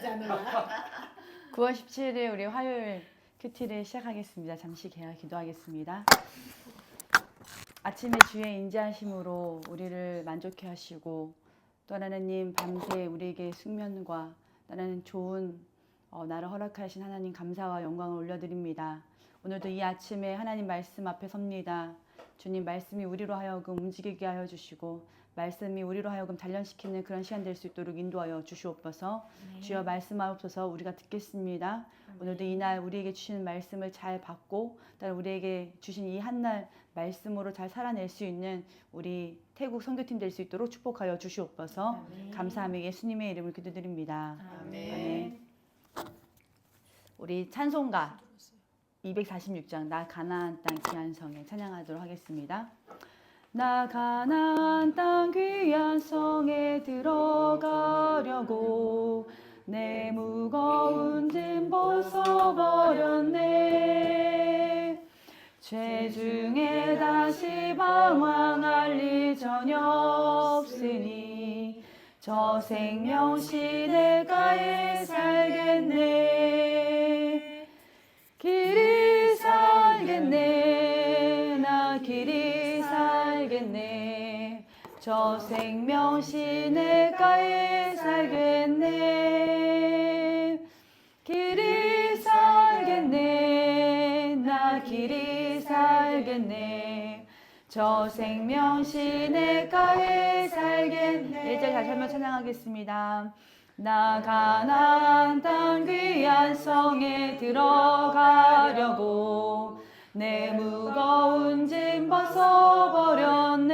있잖아. 9월 17일 우리 화요일 큐티를 시작하겠습니다. 잠시 기도하겠습니다. 아침에 주의 인자하심으로 우리를 만족해 하시고 또 하나님 밤새 우리에게 숙면과 나는 좋은 나를 허락하신 하나님 감사와 영광을 올려드립니다. 오늘도 이 아침에 하나님 말씀 앞에 섭니다. 주님 말씀이 우리로 하여금 움직이게 하여 주시고 말씀이 우리로 하여금 단련시키는 그런 시간 될 수 있도록 인도하여 주시옵소서. 주여 말씀하옵소서. 우리가 듣겠습니다. 오늘도 이날 우리에게 주시는 말씀을 잘 받고 또한 우리에게 주신 이 한날 말씀으로 잘 살아낼 수 있는 우리 태국 선교팀 될 수 있도록 축복하여 주시옵소서. 감사하며 예수님의 이름을 기도드립니다. 아멘. 우리 찬송가 246장 나 가나안 땅 귀한 성에 찬양하도록 하겠습니다. 나 가나안 땅 귀한 성에 들어가려고 내 무거운 짐 벗어버렸네. 죄 중에 다시 방황할 일 전혀 없으니 저 생명 시내가에 살겠네. 길이 살겠네. 나 길이 살겠네. 저 생명 시내가에 살겠네. 길이 살겠네. 나 길이 살겠네. 저 생명 시내가에 살겠네. 1절 다시 한번 찬양하겠습니다. 나 가나안 땅 귀한 성에 들어가려고 내 무거운 짐 벗어버렸네.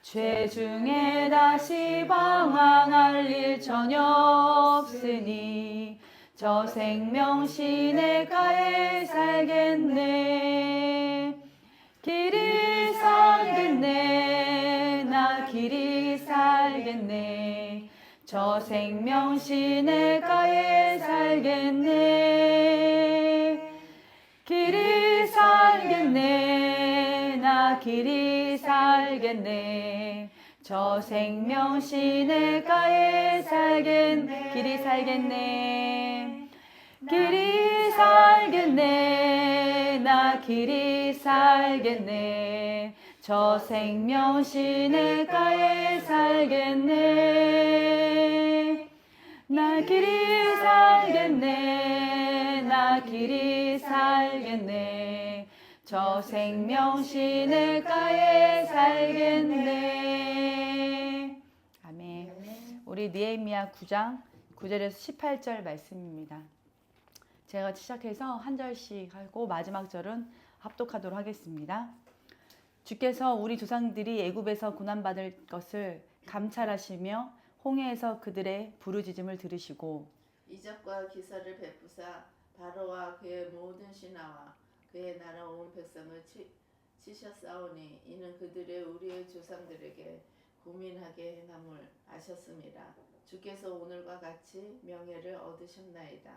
죄 중에 다시 방황할 일 전혀 없으니 저 생명 시내가에 살겠네. 길이 살겠네. 나 길이 살겠네. 저 생명 시내가에 살겠네. 길이 살겠네. 나 길이 살겠네. 저 생명 시내가에 살겠네. 길이 살겠네. 길이 살겠네. 나 길이 살겠네. 저 생명 시내가에 살겠네. 나 길이 살겠네. 나 길이 살겠네. 저 생명 시내가에 살겠네. 아멘. 우리 느헤미야 9장 9절에서 18절 말씀입니다. 제가 시작해서 한 절씩 하고 마지막 절은 합독하도록 하겠습니다. 주께서 우리 조상들이 애굽에서 고난받을 것을 감찰하시며 홍해에서 그들의 부르짖음을 들으시고 이적과 기사를 베푸사 바로와 그의 모든 신하와 그의 나라 온 백성을 치셨사오니 이는 그들의 우리의 조상들에게 고민하게 행함을 아셨습니다. 주께서 오늘과 같이 명예를 얻으셨나이다.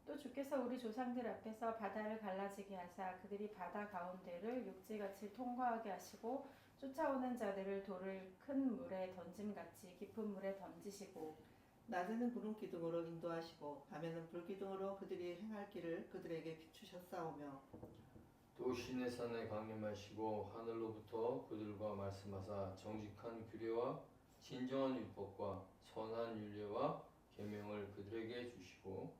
또 주께서 우리 조상들 앞에서 바다를 갈라지게 하사 그들이 바다 가운데를 육지같이 통과하게 하시고 쫓아오는 자들을 돌을 큰 물에 던짐같이 깊은 물에 던지시고 낮에는 구름 기둥으로 인도하시고 밤에는 불 기둥으로 그들이 행할 길을 그들에게 비추셨사오며 또 시내산에 강림하시고 하늘로부터 그들과 말씀하사 정직한 규례와 진정한 율법과 선한 율례와 계명을 그들에게 주시고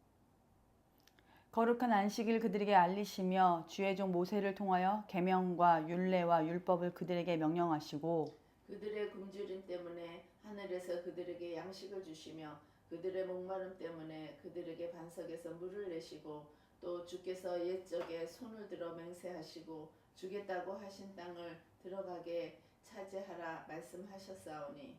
거룩한 안식일 그들에게 알리시며 주의 종 모세를 통하여 계명과 율례와 율법을 그들에게 명령하시고 그들의 굶주림 때문에 하늘에서 그들에게 양식을 주시며 그들의 목마름 때문에 그들에게 반석에서 물을 내시고 또 주께서 옛적에 손을 들어 맹세하시고 주겠다고 하신 땅을 들어가게 차지하라 말씀하셨사오니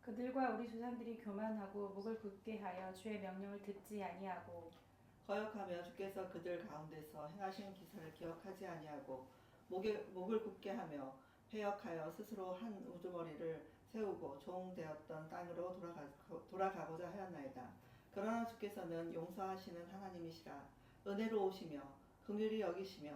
그들과 우리 조상들이 교만하고 목을 굳게 하여 주의 명령을 듣지 아니하고 거역하며 주께서 그들 가운데서 행하신 기사를 기억하지 아니하고 목을 굳게 하며 회역하여 스스로 한 우두머리를 세우고 종되었던 땅으로 돌아가고자 하였나이다. 그러나 주께서는 용서하시는 하나님이시라. 은혜로우시며 긍휼히 여기시며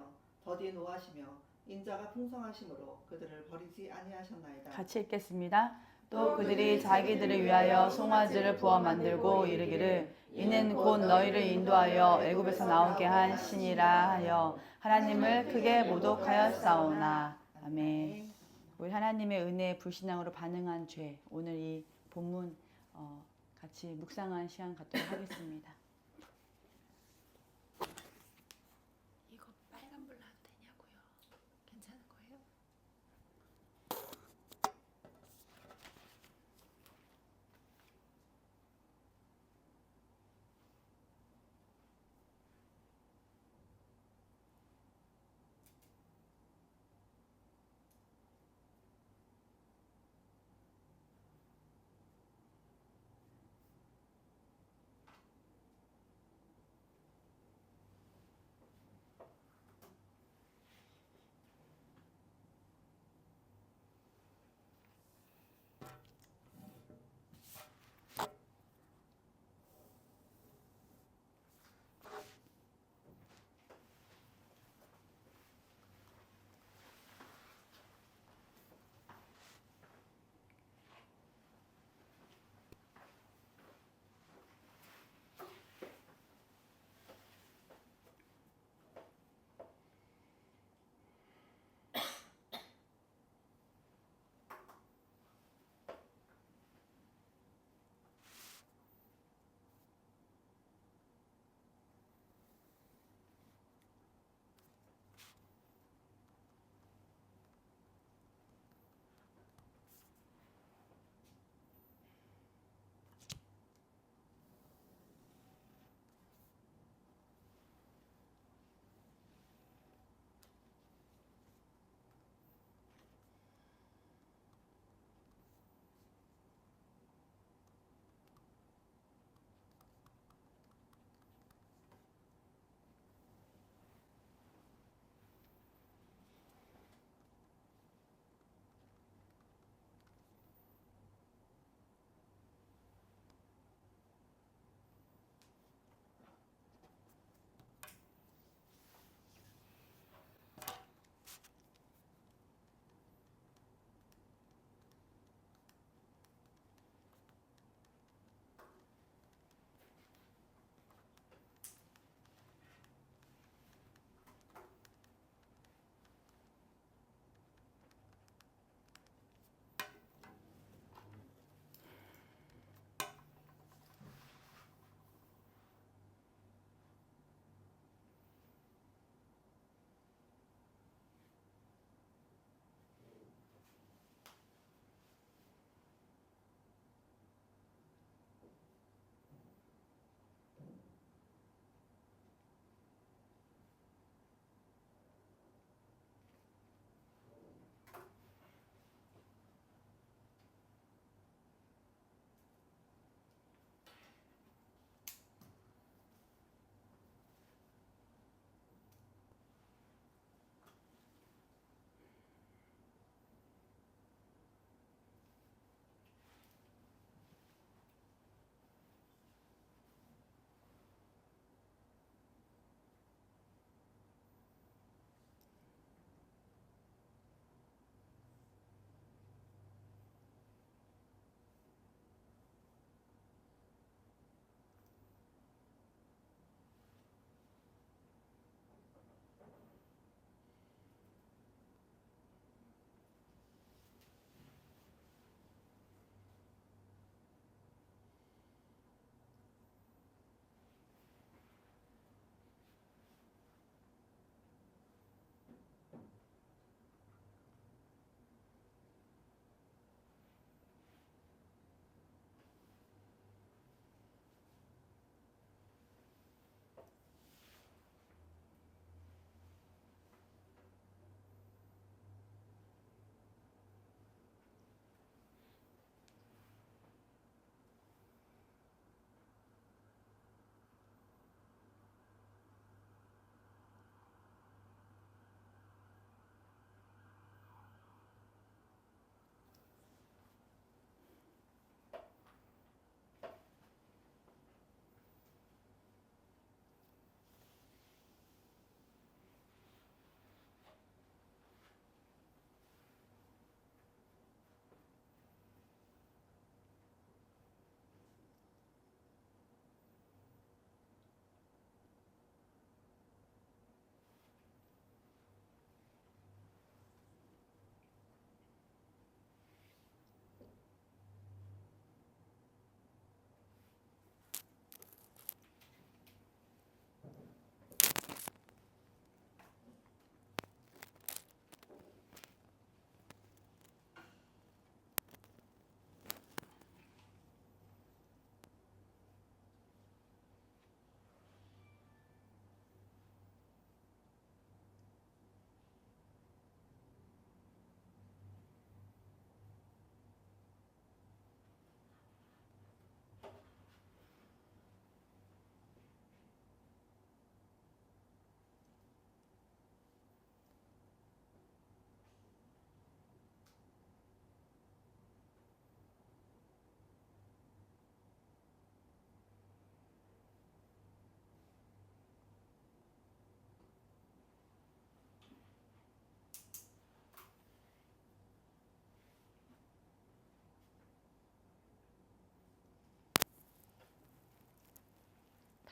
더디 노하시며 인자가 풍성하심으로 그들을 버리지 아니하셨나이다. 같이 읽겠습니다. 또 그들이 자기들을 위하여 송아지를 부어 만들고 이르기를 이는 곧 너희를 인도하여 애굽에서 나오게 한 신이라 하여 하나님을 크게 모독하였사오나. 아멘. 우리 하나님의 은혜에 불신앙으로 반응한 죄, 오늘 이 본문 같이 묵상한 시간 갖도록 하겠습니다. 이거 빨간불 놔도 되냐고요? 괜찮은 거예요?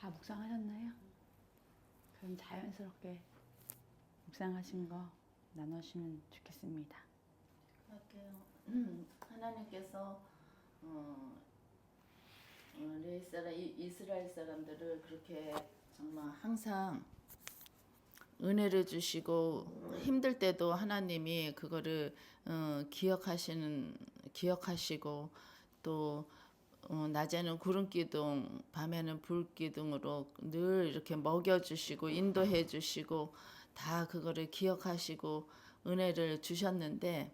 다 묵상하셨나요? 그럼 자연스럽게 묵상하신 거 나누시면 좋겠습니다. 할게요. 하나님께서 이스라엘 사람들을 그렇게 정말 항상 은혜를 주시고 힘들 때도 하나님이 그거를 기억하시고 또 낮에는 구름 기둥, 밤에는 불 기둥으로 늘 이렇게 먹여주시고 인도해 주시고 다 그거를 기억하시고 은혜를 주셨는데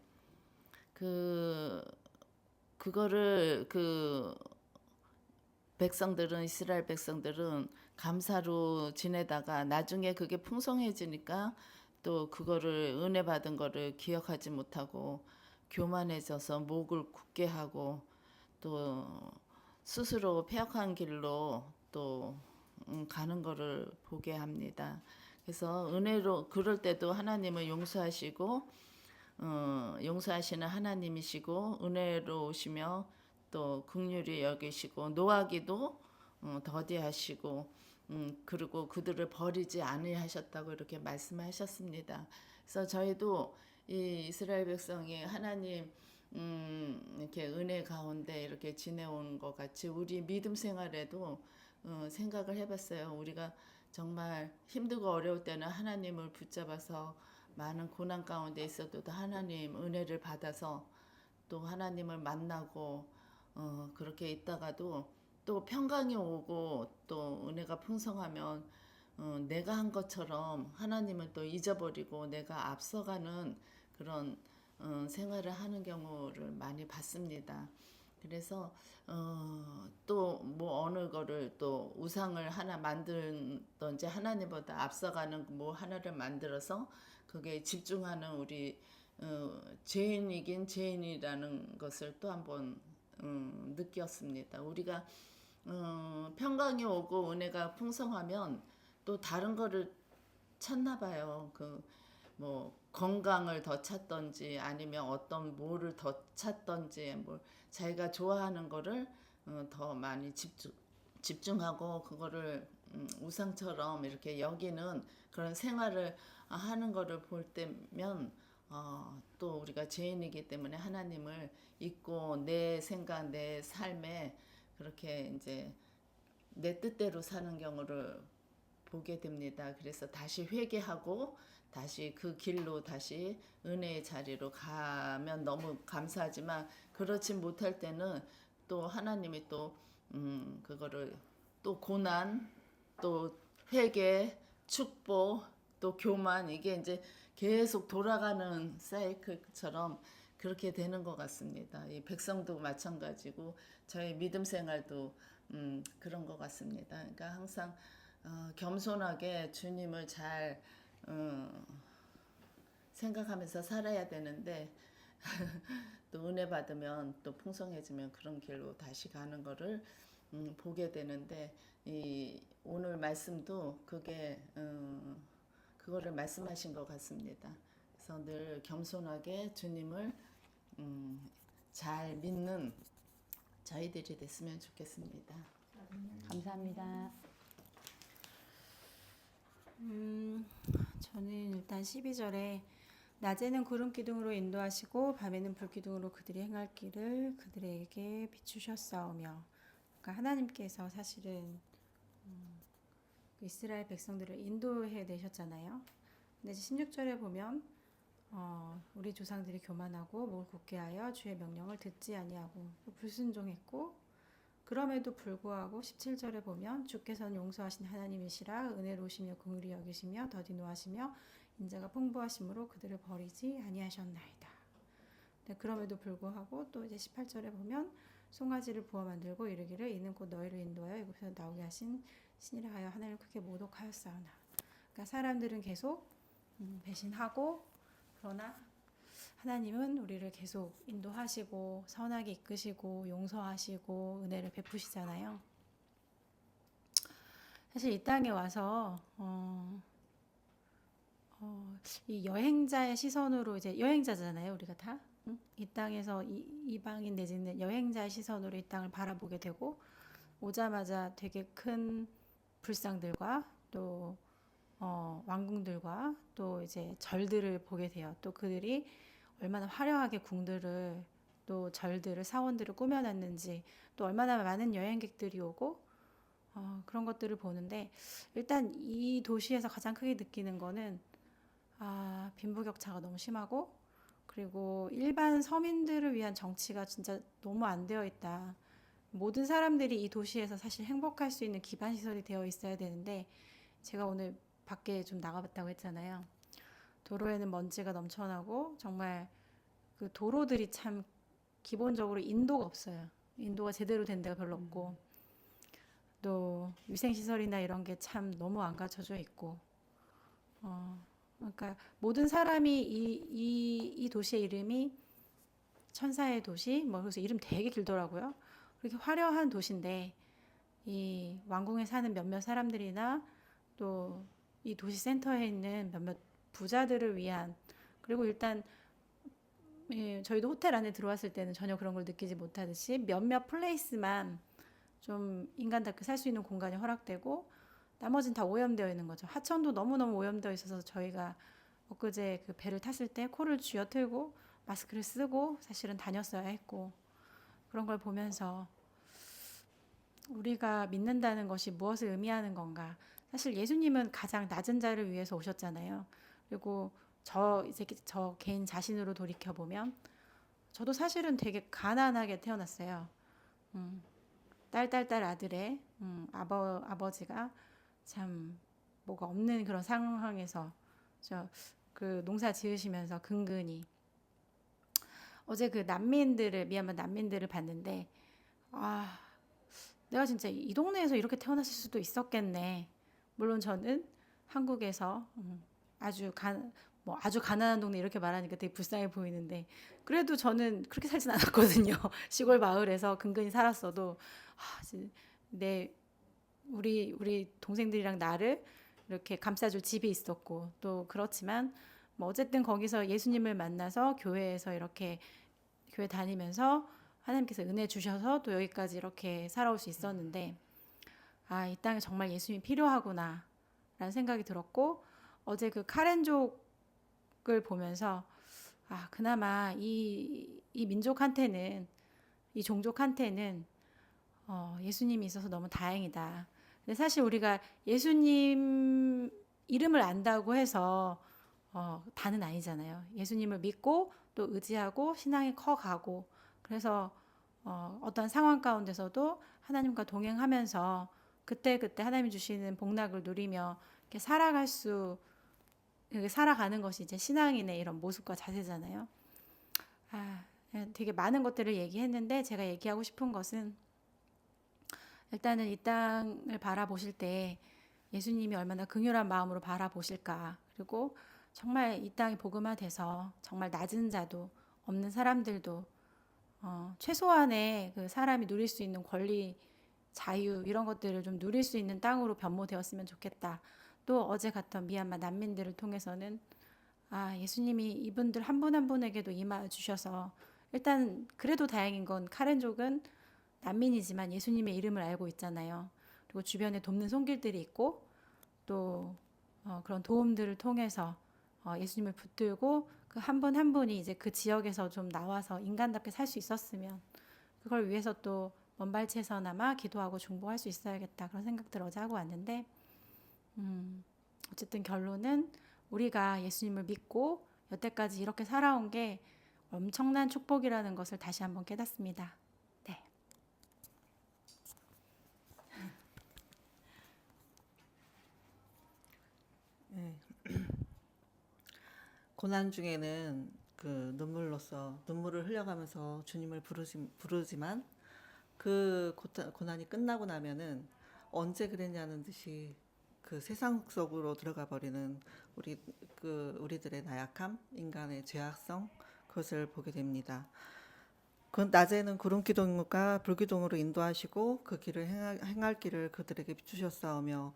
그거를 이스라엘 백성들은 감사로 지내다가 나중에 그게 풍성해지니까 또 그거를 은혜 받은 거를 기억하지 못하고 교만해져서 목을 굳게 하고 또 스스로 패역한 길로 또 가는 거를 보게 합니다. 그래서 은혜로 그럴 때도 하나님은 용서하시고 용서하시는 하나님이시고 은혜로우시며 또 긍휼히 여기시고 노하기도 더디하시고 그리고 그들을 버리지 않으하셨다고 이렇게 말씀하셨습니다. 그래서 저희도 이 이스라엘 백성이 하나님 이렇게 은혜 가운데 이렇게 지내온 것 같이 우리 믿음 생활에도 생각을 해봤어요. 우리가 정말 힘들고 어려울 때는 하나님을 붙잡아서 많은 고난 가운데 있어도 하나님 은혜를 받아서 또 하나님을 만나고 그렇게 있다가도 또 평강이 오고 또 은혜가 풍성하면 내가 한 것처럼 하나님을 또 잊어버리고 내가 앞서가는 그런 생활을 하는 경우를 많이 봤습니다. 그래서 또 뭐 어느 거를 또 우상을 하나 만들던지 하나님보다 앞서가는 뭐 하나를 만들어서 그게 집중하는 우리 죄인이긴 죄인이라는 것을 또 한번 느꼈습니다. 우리가 평강이 오고 은혜가 풍성하면 또 다른 거를 찾나 봐요. 뭐 건강을 더 찾던지 아니면 어떤 뭐를 더 찾던지 뭐 자기가 좋아하는 거를 더 많이 집중하고 그거를 우상처럼 이렇게 여기는 그런 생활을 하는 거를 볼 때면 또 우리가 죄인이기 때문에 하나님을 잊고 내 생각, 내 삶에 그렇게 이제 내 뜻대로 사는 경우를 보게 됩니다. 그래서 다시 회개하고 다시 그 길로 다시 은혜의 자리로 가면 너무 감사하지만 그렇지 못할 때는 또 하나님이 또 그거를 또 고난, 또 회개, 축복, 또 교만 이게 이제 계속 돌아가는 사이클처럼 그렇게 되는 것 같습니다. 이 백성도 마찬가지고 저희 믿음 생활도 그런 것 같습니다. 그러니까 항상 겸손하게 주님을 잘 생각하면서 살아야 되는데 또 은혜 받으면 또 풍성해지면 그런 길로 다시 가는 거를 보게 되는데 이 오늘 말씀도 그게 그거를 말씀하신 것 같습니다. 그래서 늘 겸손하게 주님을 잘 믿는 저희들이 됐으면 좋겠습니다. 감사합니다. 저는 일단 12절에 낮에는 구름 기둥으로 인도하시고 밤에는 불 기둥으로 그들이 행할 길을 그들에게 비추셨사오며 그러니까 하나님께서 사실은 이스라엘 백성들을 인도해 내셨잖아요. 근데 16절에 보면 우리 조상들이 교만하고 목을 굳게 하여 주의 명령을 듣지 아니하고 불순종했고 그럼에도 불구하고 17절에 보면 주께서는 용서하신 하나님이시라 은혜로우시며 긍휼히 여기시며 더디 노하시며 인자가 풍부하심으로 그들을 버리지 아니하셨나이다. 네, 그럼에도 불구하고 또 이제 18절에 보면 송아지를 부어 만들고 이르기를 이는 곧 너희를 인도하여 이곳에서 나오게 하신 신이라 하여 하나님을 크게 모독하였사오나. 그러니까 사람들은 계속 배신하고 그러나 하나님은 우리를 계속 인도하시고 선하게 이끄시고 용서하시고 은혜를 베푸시잖아요. 사실 이 땅에 와서 이 여행자의 시선으로 이제 여행자잖아요, 우리가 다. 응? 이 땅에서 이방인 내지는 여행자의 시선으로 이 땅을 바라보게 되고 오자마자 되게 큰 불상들과 또 왕궁들과 또 이제 절들을 보게 돼요. 또 그들이 얼마나 화려하게 궁들을 또 절들을 사원들을 꾸며놨는지 또 얼마나 많은 여행객들이 오고 그런 것들을 보는데 일단 이 도시에서 가장 크게 느끼는 거는 빈부격차가 너무 심하고 그리고 일반 서민들을 위한 정치가 진짜 너무 안 되어 있다. 모든 사람들이 이 도시에서 사실 행복할 수 있는 기반 시설이 되어 있어야 되는데 제가 오늘 밖에 좀 나가봤다고 했잖아요. 도로에는 먼지가 넘쳐나고 정말 그 도로들이 참 기본적으로 인도가 없어요. 인도가 제대로 된 데가 별로 없고 또 위생시설이나 이런 게 참 너무 안 갖춰져 있고 그러니까 모든 사람이 이 도시의 이름이 천사의 도시 뭐 그래서 이름 되게 길더라고요. 그렇게 화려한 도시인데 이 왕궁에 사는 몇몇 사람들이나 또 이 도시 센터에 있는 몇몇 부자들을 위한 그리고 일단 저희도 호텔 안에 들어왔을 때는 전혀 그런 걸 느끼지 못하듯이 몇몇 플레이스만 좀 인간답게 살 수 있는 공간이 허락되고 나머지는 다 오염되어 있는 거죠. 하천도 너무너무 오염되어 있어서 저희가 엊그제 그 배를 탔을 때 코를 쥐어틀고 마스크를 쓰고 사실은 다녔어야 했고 그런 걸 보면서 우리가 믿는다는 것이 무엇을 의미하는 건가. 사실 예수님은 가장 낮은 자를 위해서 오셨잖아요. 그리고 저 개인 자신으로 돌이켜보면 저도 사실은 되게 가난하게 태어났어요. 딸 아들의 아버지가 참 뭐가 없는 그런 상황에서 그 농사 지으시면서 근근히 어제 그 미얀마 난민들을 봤는데 내가 진짜 이 동네에서 이렇게 태어났을 수도 있었겠네. 물론 저는 한국에서 아주 가난한 동네 이렇게 말하니까 되게 불쌍해 보이는데 그래도 저는 그렇게 살진 않았거든요. 시골 마을에서 근근히 살았어도 우리 동생들이랑 나를 이렇게 감싸줄 집이 있었고 또 그렇지만 뭐 어쨌든 거기서 예수님을 만나서 교회에서 이렇게 교회 다니면서 하나님께서 은혜 주셔서 또 여기까지 이렇게 살아올 수 있었는데 이 땅에 정말 예수님이 필요하구나 라는 생각이 들었고 어제 그 카렌족을 보면서 그나마 이 민족한테는 이 종족한테는 예수님이 있어서 너무 다행이다. 근데 사실 우리가 예수님 이름을 안다고 해서 다는 아니잖아요. 예수님을 믿고 또 의지하고 신앙이 커가고 그래서 어떤 상황 가운데서도 하나님과 동행하면서 그때그때 하나님이 주시는 복락을 누리며 이렇게 살아가는 것이 이제 신앙인의 이런 모습과 자세잖아요. 되게 많은 것들을 얘기했는데 제가 얘기하고 싶은 것은 일단은 이 땅을 바라보실 때 예수님이 얼마나 긍휼한 마음으로 바라보실까. 그리고 정말 이 땅이 복음화돼서 정말 낮은 자도 없는 사람들도 최소한의 그 사람이 누릴 수 있는 권리, 자유 이런 것들을 좀 누릴 수 있는 땅으로 변모되었으면 좋겠다. 또 어제 갔던 미얀마 난민들을 통해서는 예수님이 이분들 한 분 한 분에게도 임하 주셔서 일단 그래도 다행인 건 카렌족은 난민이지만 예수님의 이름을 알고 있잖아요. 그리고 주변에 돕는 손길들이 있고 또 그런 도움들을 통해서 예수님을 붙들고 그 한 분 한 분이 이제 그 지역에서 좀 나와서 인간답게 살 수 있었으면 그걸 위해서 또 먼발치에서나마 기도하고 중보할 수 있어야겠다 그런 생각들을 어제 하고 왔는데 어쨌든 결론은 우리가 예수님을 믿고 여태까지 이렇게 살아온 게 엄청난 축복이라는 것을 다시 한번 깨닫습니다. 네. 고난 중에는 그 눈물을 흘려가면서 주님을 부르지만 그 고난이 끝나고 나면은 언제 그랬냐는 듯이 그 세상 속으로 들어가 버리는 우리들의 나약함, 인간의 죄악성 그것을 보게 됩니다. 그 낮에는 구름기둥과 불기둥으로 인도하시고 그 길을 행할 길을 그들에게 비추셨사오며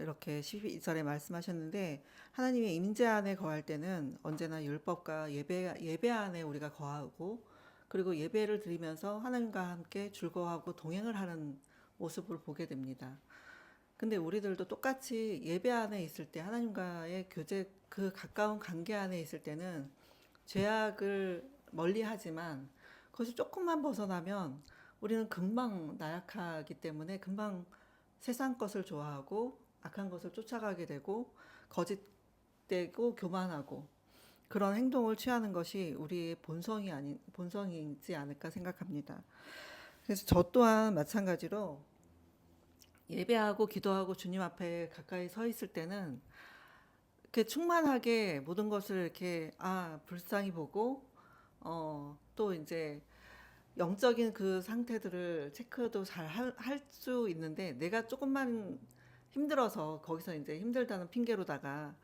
이렇게 12절에 말씀하셨는데 하나님의 임재 안에 거할 때는 언제나 율법과 예배 안에 우리가 거하고 그리고 예배를 드리면서 하나님과 함께 즐거워하고 동행을 하는 모습을 보게 됩니다. 근데 우리들도 똑같이 예배 안에 있을 때 하나님과의 교제 그 가까운 관계 안에 있을 때는 죄악을 멀리하지만 거기서 조금만 벗어나면 우리는 금방 나약하기 때문에 금방 세상 것을 좋아하고 악한 것을 쫓아가게 되고 거짓되고 교만하고 그런 행동을 취하는 것이 우리의 본성이지 않을까 생각합니다. 그래서 저 또한 마찬가지로 예배하고 기도하고 주님 앞에 가까이 서 있을 때는 이렇게 충만하게 모든 것을 이렇게 불쌍히 보고 또 이제 영적인 그 상태들을 체크도 잘 할 수 있는데 내가 조금만 힘들어서 거기서 이제 힘들다는 핑계로다가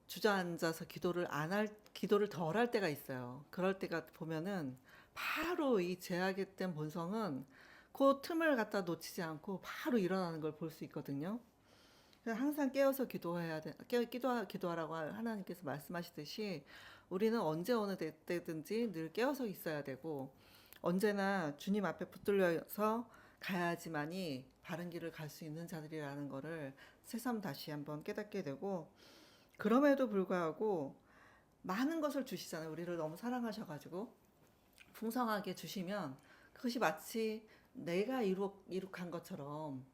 주저앉아서 기도를 덜 할 때가 있어요. 그럴 때가 보면은 바로 이 죄악된 본성은 그 틈을 갖다 놓치지 않고 바로 일어나는 걸 볼 수 있거든요. 그래서 항상 깨어서 기도하라고 하나님께서 말씀하시듯이 우리는 언제 어느 때든지 늘 깨어서 있어야 되고 언제나 주님 앞에 붙들려서 가야지만이 바른 길을 갈 수 있는 자들이라는 거를 새삼 다시 한번 깨닫게 되고 그럼에도 불구하고 많은 것을 주시잖아요. 우리를 너무 사랑하셔가지고 풍성하게 주시면 그것이 마치 내가 이룩한 것처럼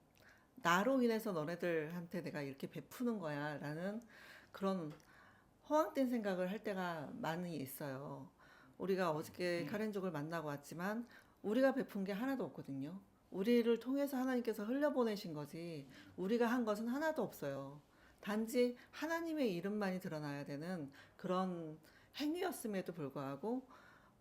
나로 인해서 너네들한테 내가 이렇게 베푸는 거야 라는 그런 허황된 생각을 할 때가 많이 있어요. 우리가 어저께 카렌족을 만나고 왔지만 우리가 베푼 게 하나도 없거든요. 우리를 통해서 하나님께서 흘려보내신 거지 우리가 한 것은 하나도 없어요. 단지 하나님의 이름만이 드러나야 되는 그런 행위였음에도 불구하고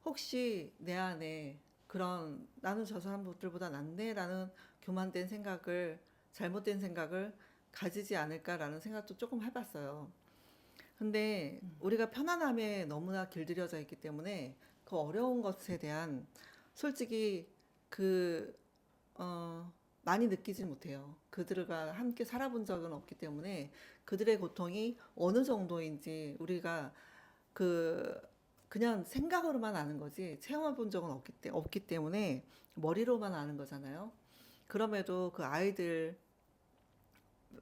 혹시 내 안에 그런 나는 저 사람들보다 낫네라는 교만된 생각을 잘못된 생각을 가지지 않을까라는 생각도 조금 해봤어요. 근데 우리가 편안함에 너무나 길들여져 있기 때문에 그 어려운 것에 대한 솔직히 많이 느끼지 못해요. 그들과 함께 살아본 적은 없기 때문에 그들의 고통이 어느 정도인지 우리가 그냥 생각으로만 아는 거지 체험해 본 적은 없기 때문에 머리로만 아는 거잖아요. 그럼에도 그 아이들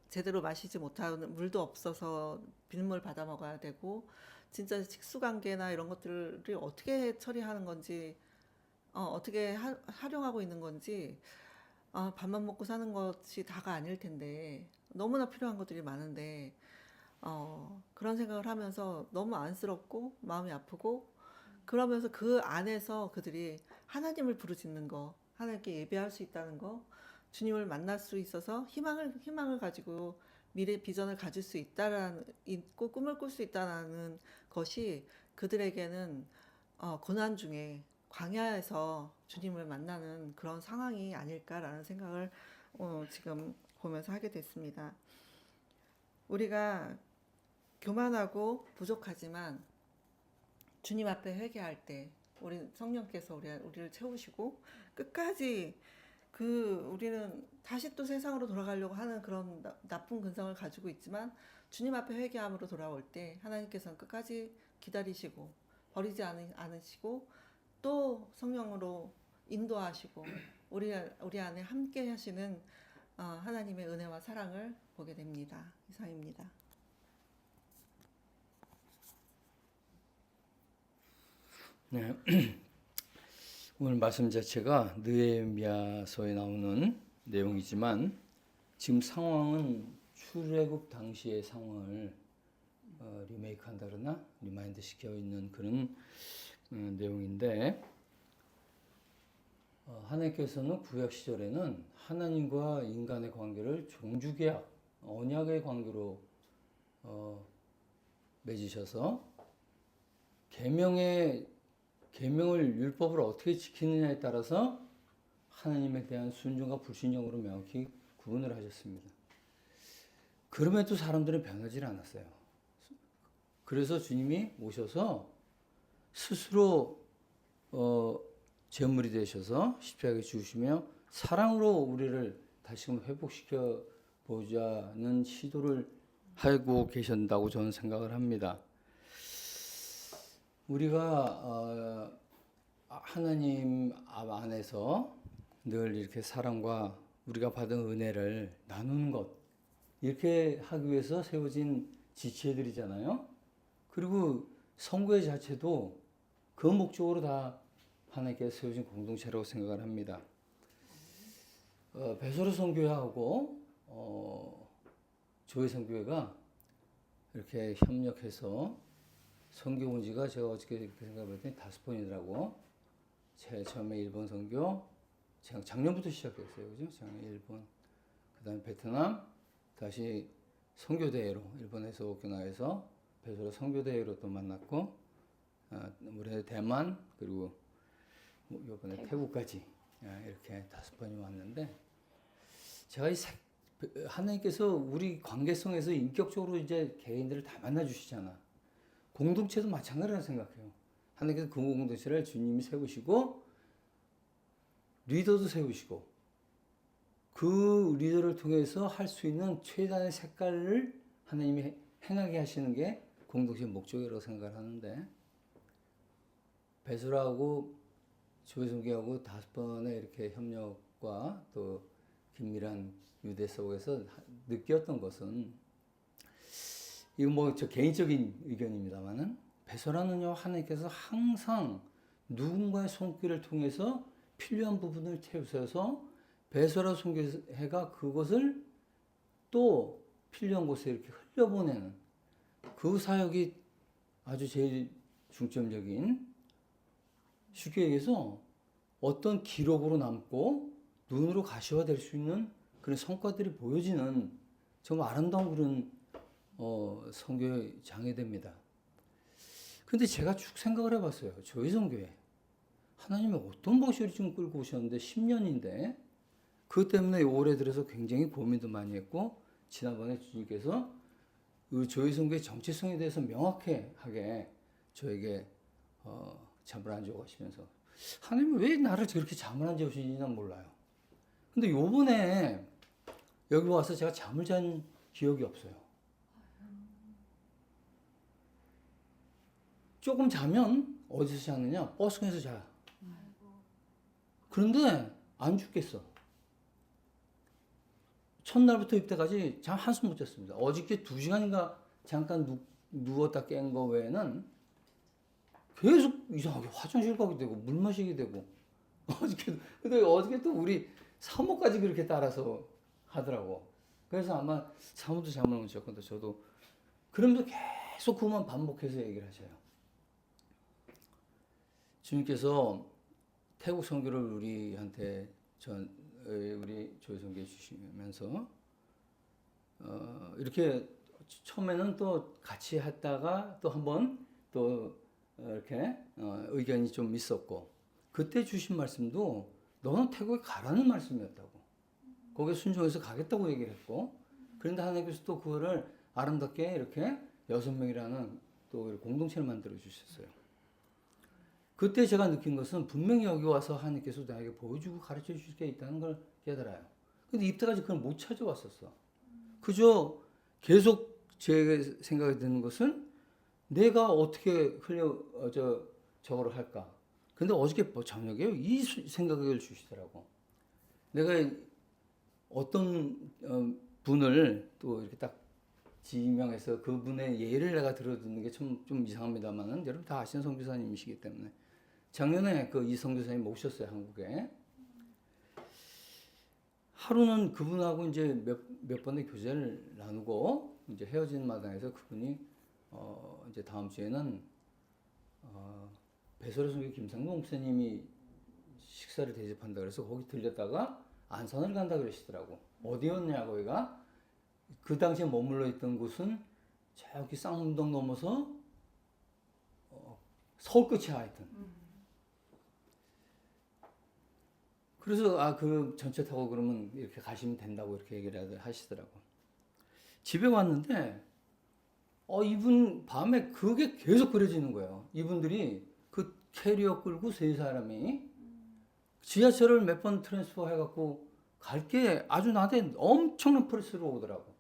제대로 마시지 못하는 물도 없어서 빗물 받아 먹어야 되고 진짜 식수관계나 이런 것들을 어떻게 처리하는 건지 어떻게 활용하고 있는 건지 밥만 먹고 사는 것이 다가 아닐 텐데 너무나 필요한 것들이 많은데 그런 생각을 하면서 너무 안쓰럽고 마음이 아프고 그러면서 그 안에서 그들이 하나님을 부르짖는 거 하나님께 예배할 수 있다는 거 주님을 만날 수 있어서 희망을 가지고 미래 비전을 가질 수 있고 꿈을 꿀 수 있다는 것이 그들에게는 고난 중에 광야에서 주님을 만나는 그런 상황이 아닐까라는 생각을 지금 보면서 하게 됐습니다. 우리가 교만하고 부족하지만 주님 앞에 회개할 때 우리 성령께서 우리를 채우시고 끝까지 우리는 다시 또 세상으로 돌아가려고 하는 그런 나쁜 근성을 가지고 있지만 주님 앞에 회개함으로 돌아올 때 하나님께서는 끝까지 기다리시고 버리지 않으시고 또 성령으로 인도하시고 우리 안에 함께 하시는 하나님의 은혜와 사랑을 보게 됩니다. 이상입니다. 네. 오늘 말씀 자체가 느헤미야서에 나오는 내용이지만 지금 상황은 출애굽 당시의 상황을 리메이크한다 그러나 리마인드 시켜 있는 그런 내용인데 하나님께서는 구약 시절에는 하나님과 인간의 관계를 종주계약, 언약의 관계로 맺으셔서 계명을 율법을 어떻게 지키느냐에 따라서 하나님에 대한 순종과 불순종으로 명확히 구분을 하셨습니다. 그럼에도 사람들은 변하지 않았어요. 그래서 주님이 오셔서 스스로 제물이 되셔서 십자가에 죽으시며 사랑으로 우리를 다시금 회복시켜 보자는 시도를 하고 계신다고 저는 생각을 합니다. 우리가 하나님 안에서 늘 이렇게 사랑과 우리가 받은 은혜를 나누는 것, 이렇게 하기 위해서 세워진 지체들이잖아요. 그리고 선교회 자체도 그 목적으로 다 하나님께서 세우신 공동체라고 생각을 합니다. 베소로 선교회하고 조회 선교회가 이렇게 협력해서 선교 온 지가 제가 어저께 이렇게 생각해봤더니 5번이더라고. 제일 처음에 일본 선교, 제가 작년부터 시작했어요. 그죠? 작년 일본, 그 다음에 베트남, 다시 선교대회로, 일본에서 오키나와에서 베소로 선교대회로 또 만났고, 우리 대만, 그리고 이번에 태국까지 이렇게 5번이 왔는데, 제가 하나님께서 우리 관계성에서 인격적으로 이제 개인들을 다 만나주시잖아. 공동체도 마찬가지라고 생각해요. 하나님께서 그 공동체를 주님이 세우시고 리더도 세우시고 그 리더를 통해서 할 수 있는 최단의 색깔을 하나님이 행하게 하시는 게 공동체 목적이라고 생각을 하는데, 베소라하고 조회선교하고 5번의 이렇게 협력과 또 긴밀한 유대 속에서 느꼈던 것은, 이건 뭐 저 개인적인 의견입니다만은, 베소라는요, 하나님께서 항상 누군가의 손길을 통해서 필요한 부분을 채우셔서 베소라 선교회가 그것을 또 필요한 곳에 이렇게 흘려보내는 그 사역이 아주 제일 중점적인, 쉽게 얘기해서 어떤 기록으로 남고 눈으로 가시화될 수 있는 그런 성과들이 보여지는 정말 아름다운 그런 선교의 장애됩니다. 근데 제가 쭉 생각을 해봤어요. 저희 선교회 하나님이 어떤 방식으로 지금 끌고 오셨는데 10년인데 그것 때문에 올해 들어서 굉장히 고민도 많이 했고, 지난번에 주님께서 저희 선교의 정체성에 대해서 명확하게 저에게 잠을 안 재우시면서, 하나님이 왜 나를 저렇게 잠을 안 재우시는지는 몰라요. 근데 요번에 여기 와서 제가 잠을 잔 기억이 없어요. 조금 자면 어디서 자느냐? 버스에서 자. 그런데 안 죽겠어. 첫날부터 이때까지 잠 한숨 못 잤습니다. 어저께 2시간인가 잠깐 누웠다 깬 거 외에는 계속 이상하게 화장실 가게 되고 물 마시게 되고, 근데 어저께 또 우리 사모까지 그렇게 따라서 하더라고. 그래서 아마 사모도 잠을 못 잤건데 저도 그러면서 계속 그만 반복해서 얘기를 하셔요. 주님께서 태국 선교를 우리한테 우리 조회 선교해 주시면서 이렇게 처음에는 또 같이 했다가 또 한번 또 이렇게 의견이 좀 있었고, 그때 주신 말씀도 너는 태국에 가라는 말씀이었다고, 거기에 순종해서 가겠다고 얘기를 했고, 그런데 하나님께서 또 그거를 아름답게 이렇게 6명이라는 또 공동체를 만들어 주셨어요. 그때 제가 느낀 것은 분명히 여기 와서 하나님께서 나에게 보여주고 가르쳐 주실 게 있다는 걸 깨달아요. 근데 이때까지 그걸 못 찾아왔었어. 그저 계속 제 생각이 드는 것은 내가 어떻게 저거를 할까. 근데 어저께 저녁에 이 생각을 주시더라고. 내가 어떤 분을 또 이렇게 딱 지명해서 그분의 예를 내가 들어듣는 게 좀 이상합니다만은, 여러분 다 아시는 선교사님이시기 때문에 작년에 그 이 선교사님 모셨어요, 한국에. 하루는 그분하고 이제 몇 번의 교제를 나누고 이제 헤어지는 마당에서 그분이 이제 다음 주에는 베소로 선교 김상동 목사님이 식사를 대접한다 그래서 거기 들렸다가 안산을 간다 그러시더라고. 어디였냐 거기가? 그 당시에 머물러 있던 곳은 저기 쌍문동 넘어서 서울 끝이야 하여튼. 그래서 그 전철 타고 그러면 이렇게 가시면 된다고 이렇게 얘기를 하시더라고. 집에 왔는데 이분 밤에 그게 계속 그려지는 거예요. 이분들이 그 캐리어 끌고 3사람이 지하철을 몇 번 트랜스퍼 해갖고 갈 게 아주 나한테 엄청난 프레스로 오더라고.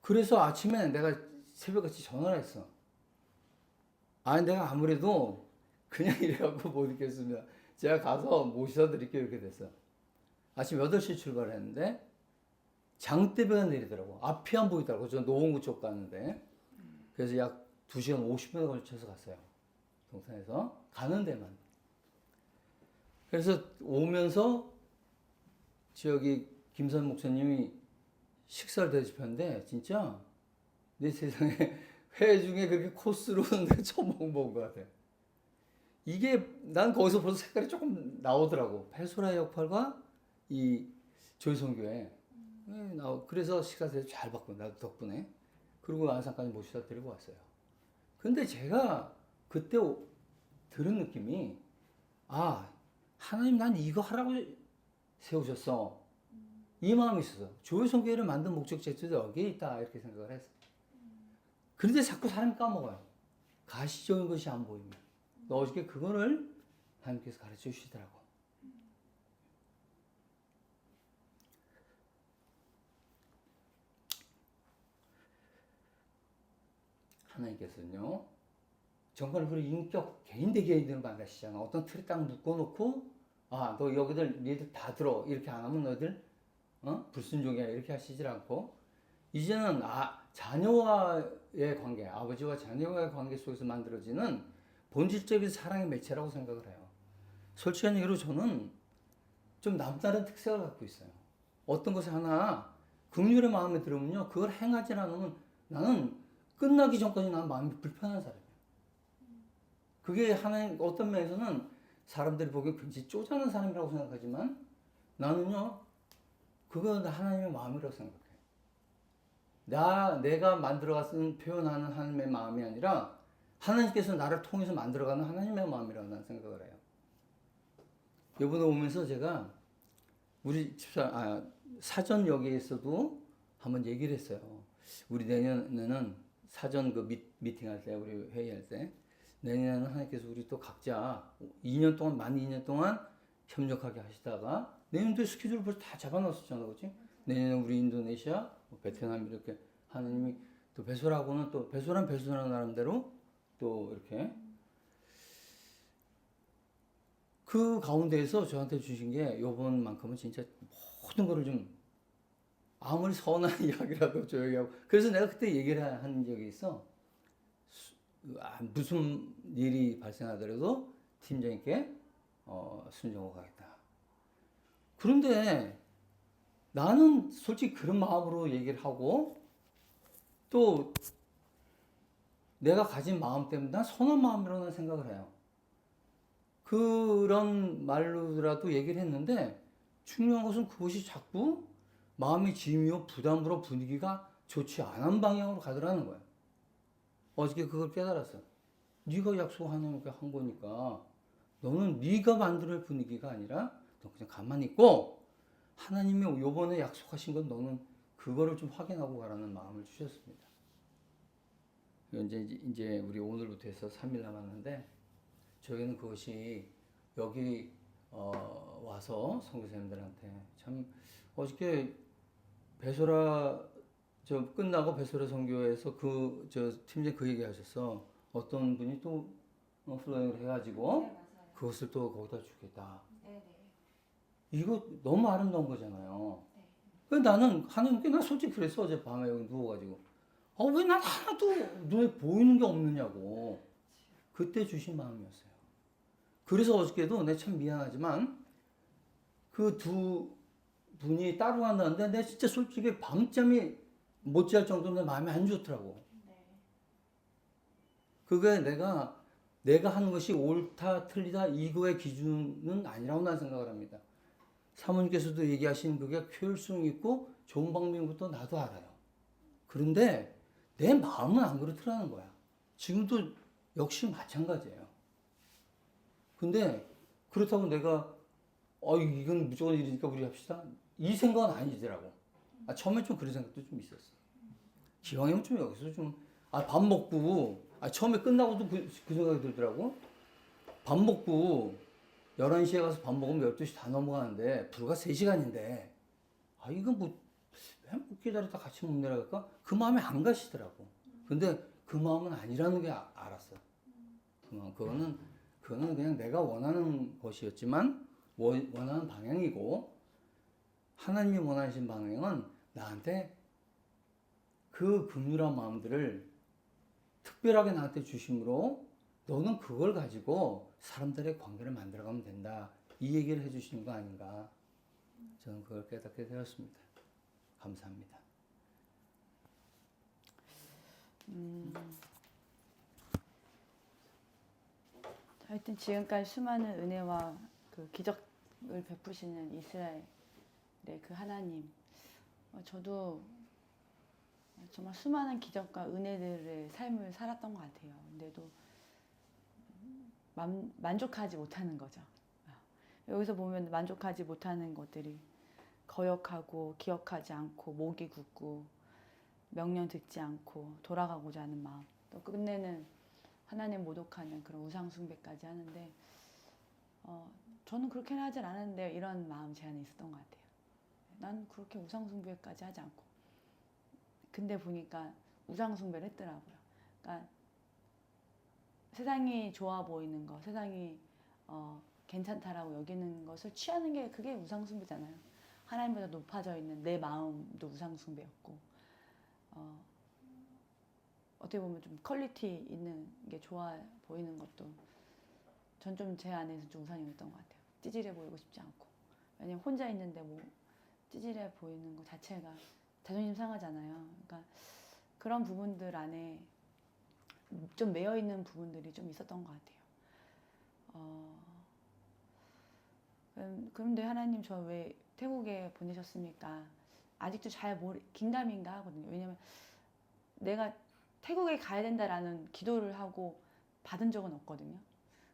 그래서 아침에 내가 새벽같이 전화를 했어. 내가 아무래도 그냥 이래갖고 못 있겠습니다. 제가 가서 모셔드릴게요. 이렇게 됐어. 아침 8시에 출발했는데 장대비가 내리더라고. 앞이 안 보이더라고. 저 노원구 쪽 가는데. 그래서 약 2시간 50분에 걸쳐서 갔어요. 동산에서. 가는 데만. 그래서 오면서 저기 김선 목사님이 식사를 대접했는데 진짜 내 세상에 회 중에 그렇게 코스로는 내가 처음 먹은 것 같아. 이게 난 거기서 벌써 색깔이 조금 나오더라고. 페소라 역할과 이 조이성교회. 그래서 식사 대접 잘 받고 나도 덕분에. 그리고 안산까지 모시다 데리고 왔어요. 근데 제가 그때 들은 느낌이 하나님 난 이거 하라고 세우셨어. 이 마음이 있었어. 조이성교회를 만든 목적 자체도 여기에 있다 이렇게 생각을 했어. 그런데 자꾸 사람이 까먹어요. 가시적인 것이 안 보이면. 어저께 그거를 하나님께서 가르쳐 주시더라고. 하나님께서는요, 정말 우리 인격 개인 대 개인들을 만나시잖아. 어떤 틀에 딱 묶어놓고, 너 여기들 니들 다 들어 이렇게 안 하면 너희들 불순종이야 이렇게 하시질 않고, 이제는 자녀와의 관계, 아버지와 자녀와의 관계 속에서 만들어지는 본질적인 사랑의 매체라고 생각을 해요. 솔직한 얘기로 저는 좀 남다른 특색을 갖고 있어요. 어떤 것을 하나 긍휼의 마음에 들으면요, 그걸 행하지 않으면 나는 끝나기 전까지 나는 마음이 불편한 사람이에요. 그게 하나님 어떤 면에서는 사람들이 보기에 굉장히 쪼잔한 사람이라고 생각하지만 나는요, 그건 하나님의 마음이라고 생각해요. 내가 만들어가서 표현하는 하나님의 마음이 아니라 하나님께서 나를 통해서 만들어가는 하나님의 마음이라고 나는 생각을 해요. 이번에 오면서 제가 우리 집사 사전역에서도 한번 얘기를 했어요. 우리 내년에는 사전 그 미팅할 때, 우리 회의할 때, 내년에는 하나님께서 우리 또 각자 2년 동안, 만 2년 동안 협력하게 하시다가 내년도에 스케줄을 벌써 다 잡아놨었잖아, 그렇지? 내년에 우리 인도네시아, 베트남 이렇게 하나님이 또 배소라고는 또 배소란 나름대로 또 이렇게 그 가운데에서 저한테 주신 게 요번만큼은 진짜 모든 거를 좀 아무리 선한 이야기라도 조용히 하고 그래서 내가 그때 얘기를 한 적이 있어. 무슨 일이 발생하더라도 팀장님께 순종하고 가겠다. 그런데 나는 솔직히 그런 마음으로 얘기를 하고 또 내가 가진 마음 때문에 난 선한 마음이라고 생각을 해요. 그런 말로라도 얘기를 했는데 중요한 것은 그것이 자꾸 마음의 짐이요 부담으로 분위기가 좋지 않은 방향으로 가더라는 거예요. 어저께 그걸 깨달았어. 네가 약속하는 게 한 거니까 너는 네가 만들 분위기가 아니라 너 그냥 가만히 있고 하나님이 요번에 약속하신 건 너는 그거를 좀 확인하고 가라는 마음을 주셨습니다. 이제 우리 오늘부터 해서 3일 남았는데 저희는 그것이 여기 와서 선교사님들한테 참 어저께 배소라 끝나고 배소라 선교에서 팀장이 그 얘기 하셨어. 어떤 분이 또 플로잉을 해가지고 네, 그것을 또 거기다 주겠다. 네. 이거 너무 아름다운 거잖아요. 네. 그래서 나는 하나님께 나 솔직히 그랬어. 어제 밤에 여기 누워가지고 왜 난 하나도 눈에 보이는 게 없느냐고 그때 주신 마음이었어요. 그래서 어저께도 내가 참 미안하지만 그 두 분이 따로 간다는데 내가 진짜 솔직히 밤잠이 못 잘 정도로 내 마음이 안 좋더라고. 네. 그게 내가 하는 것이 옳다 틀리다 이거의 기준은 아니라고 난 생각을 합니다. 사모님께서도 얘기하신 그게 효율성 있고 좋은 방법인 것도 나도 알아요. 그런데 내 마음은 안 그렇더라는 거야. 지금도 역시 마찬가지예요. 근데 그렇다고 내가 이건 무조건 일이니까 우리 합시다. 이 생각은 아니더라고. 처음에 좀 그런 생각도 좀 있었어. 기왕이면 좀 여기서 좀 밥 먹고 처음에 끝나고도 그 생각이 들더라고. 밥 먹고 11시에 가서 밥 먹으면 12시 다 넘어가는데 불과 3시간인데 이거 뭐 왜 못 기다렸다 같이 못 내려갈까? 그 마음이 안 가시더라고. 근데 그 마음은 아니라는 게 알았어. 그거는 그냥 내가 원하는 것이었지만 원하는 방향이고 하나님이 원하신 방향은 나한테 그 긍휼한 마음들을 특별하게 나한테 주심으로 너는 그걸 가지고 사람들의 관계를 만들어가면 된다. 이 얘기를 해주시는 거 아닌가. 저는 그걸 깨닫게 되었습니다. 감사합니다. 하여튼 지금까지 수많은 은혜와 그 기적을 베푸시는 이스라엘의 그 하나님, 저도 정말 수많은 기적과 은혜들의 삶을 살았던 것 같아요. 근데도 만족하지 못하는 거죠. 여기서 보면 만족하지 못하는 것들이 거역하고 기억하지 않고 목이 굳고 명령 듣지 않고 돌아가고자 하는 마음, 또 끝내는 하나님 모독하는 그런 우상 숭배까지 하는데 저는 그렇게는 하진 않았는데 이런 마음 제 안에 있었던 것 같아요. 난 그렇게 우상 숭배까지 하지 않고, 근데 보니까 우상 숭배를 했더라고요. 그러니까 세상이 좋아 보이는 거, 세상이 괜찮다라고 여기는 것을 취하는 게 그게 우상 숭배잖아요. 하나님보다 높아져 있는 내 마음도 우상 숭배였고, 어떻게 보면 좀 퀄리티 있는 게 좋아 보이는 것도 전 좀 제 안에서 좀 우상이었던 것 같아요. 찌질해 보이고 싶지 않고, 왜냐면 혼자 있는데 뭐 찌질해 보이는 것 자체가 자존심 상하잖아요. 그러니까 그런 부분들 안에 좀 매여 있는 부분들이 좀 있었던 것 같아요. 그런데 하나님 저 왜 태국에 보내셨습니까? 아직도 잘 긴가민가 하거든요. 왜냐면 내가 태국에 가야 된다라는 기도를 하고 받은 적은 없거든요.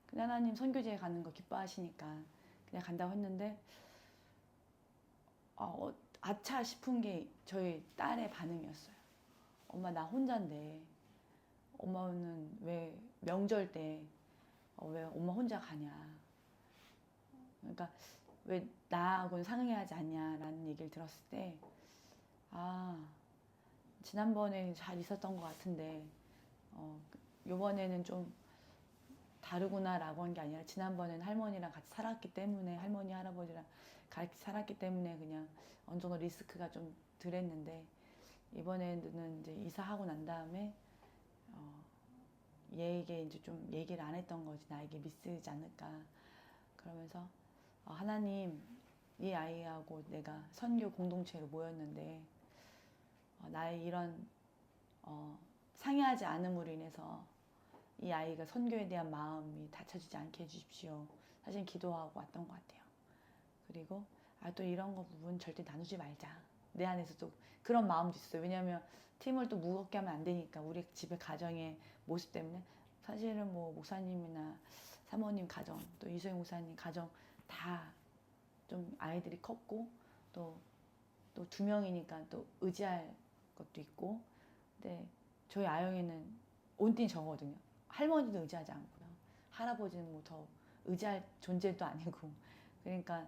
근데 하나님 선교지에 가는 거 기뻐하시니까 그냥 간다고 했는데 아차 싶은 게 저희 딸의 반응이었어요. 엄마 나 혼자인데 엄마는 왜 명절 때 왜 엄마 혼자 가냐. 그러니까 왜 나하고는 상의하지 않냐라는 얘기를 들었을 때 지난번에 잘 있었던 것 같은데 요번에는 좀 다르구나라고 한 게 아니라 지난번에는 할머니랑 같이 살았기 때문에 할머니 할아버지랑 같이 살았기 때문에 그냥 어느 정도 리스크가 좀 덜했는데 이번에는 이제 이사하고 난 다음에 얘에게 이제 좀 얘기를 안 했던 거지. 나에게 미스지 않을까. 그러면서 하나님, 이 아이하고 내가 선교 공동체로 모였는데 나의 이런 상의하지 않음으로 인해서 이 아이가 선교에 대한 마음이 닫혀지지 않게 해주십시오. 사실 기도하고 왔던 것 같아요. 그리고 또 이런 거 부분 절대 나누지 말자. 내 안에서도 그런 마음도 있어요. 왜냐하면 팀을 또 무겁게 하면 안 되니까 우리 집의 가정의 모습 때문에 사실은 뭐 목사님이나 사모님 가정 또 이소영 목사님 가정 다 좀 아이들이 컸고 또 2명이니까 또 의지할 것도 있고, 근데 저희 아영이는 온띠 저거든요. 할머니도 의지하지 않고요. 할아버지는 뭐 더 의지할 존재도 아니고, 그러니까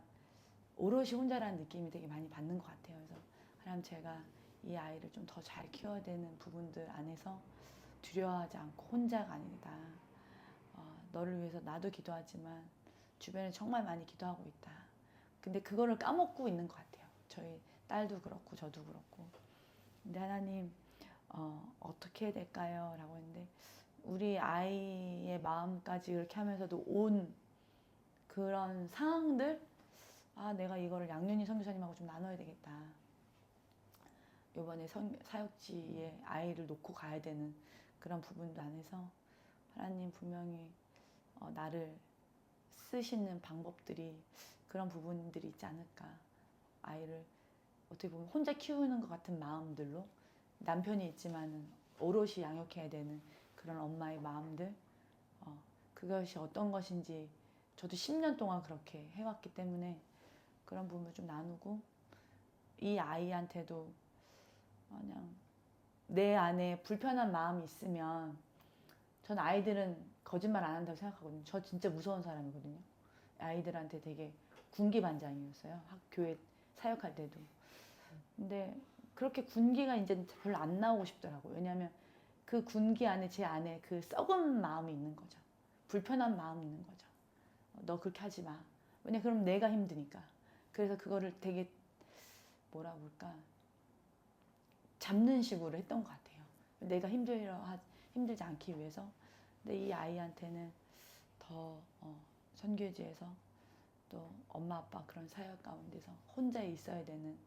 오롯이 혼자라는 느낌이 되게 많이 받는 것 같아요. 그래서 하나님 제가 이 아이를 좀 더 잘 키워야 되는 부분들 안에서 두려워하지 않고 혼자가 아니다. 너를 위해서 나도 기도하지만 주변에 정말 많이 기도하고 있다. 근데 그거를 까먹고 있는 것 같아요. 저희 딸도 그렇고 저도 그렇고. 근데 하나님 어떻게 해야 될까요? 라고 했는데 우리 아이의 마음까지 이렇게 하면서도 온 그런 상황들, 내가 이거를 양윤희 선교사님하고 좀 나눠야 되겠다. 이번에 사역지에 아이를 놓고 가야 되는 그런 부분도 안에서 하나님 분명히 나를 쓰시는 방법들이 그런 부분들이 있지 않을까. 아이를 어떻게 보면 혼자 키우는 것 같은 마음들로 남편이 있지만은 오롯이 양육해야 되는 그런 엄마의 마음들, 그것이 어떤 것인지 저도 10년 동안 그렇게 해왔기 때문에 그런 부분을 좀 나누고, 이 아이한테도 그냥 내 안에 불편한 마음이 있으면, 전 아이들은 거짓말 안 한다고 생각하거든요. 저 진짜 무서운 사람이거든요. 아이들한테 되게 군기반장이었어요. 교회 사역할 때도. 근데 그렇게 군기가 이제 별로 안 나오고 싶더라고요. 왜냐하면 그 군기 안에 제 안에 그 썩은 마음이 있는 거죠. 불편한 마음이 있는 거죠. 너 그렇게 하지 마. 왜냐 그럼 내가 힘드니까. 그래서 그거를 되게 뭐라 그럴까 잡는 식으로 했던 것 같아요. 내가 힘들지 않기 위해서. 근데 이 아이한테는 더 선교지에서 또 엄마 아빠 그런 사역 가운데서 혼자 있어야 되는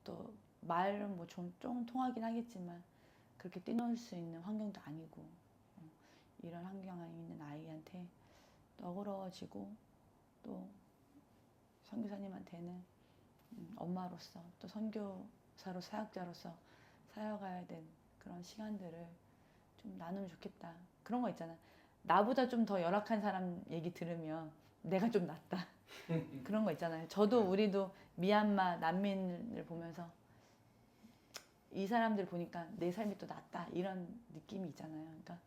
또 말은 뭐 좀 통하긴 하겠지만 그렇게 뛰놀 수 있는 환경도 아니고 이런 환경에 있는 아이한테 또 어그러워지고 또 선교사님한테는 엄마로서 또 선교사로 사역자로서 살아가야 된 그런 시간들을 좀 나누면 좋겠다. 그런 거 있잖아. 나보다 좀 더 열악한 사람 얘기 들으면 내가 좀 낫다. 그런 거 있잖아요. 저도 우리도 미얀마 난민을 보면서 이 사람들 보니까 내 삶이 또 낫다 이런 느낌이 있잖아요. 그러니까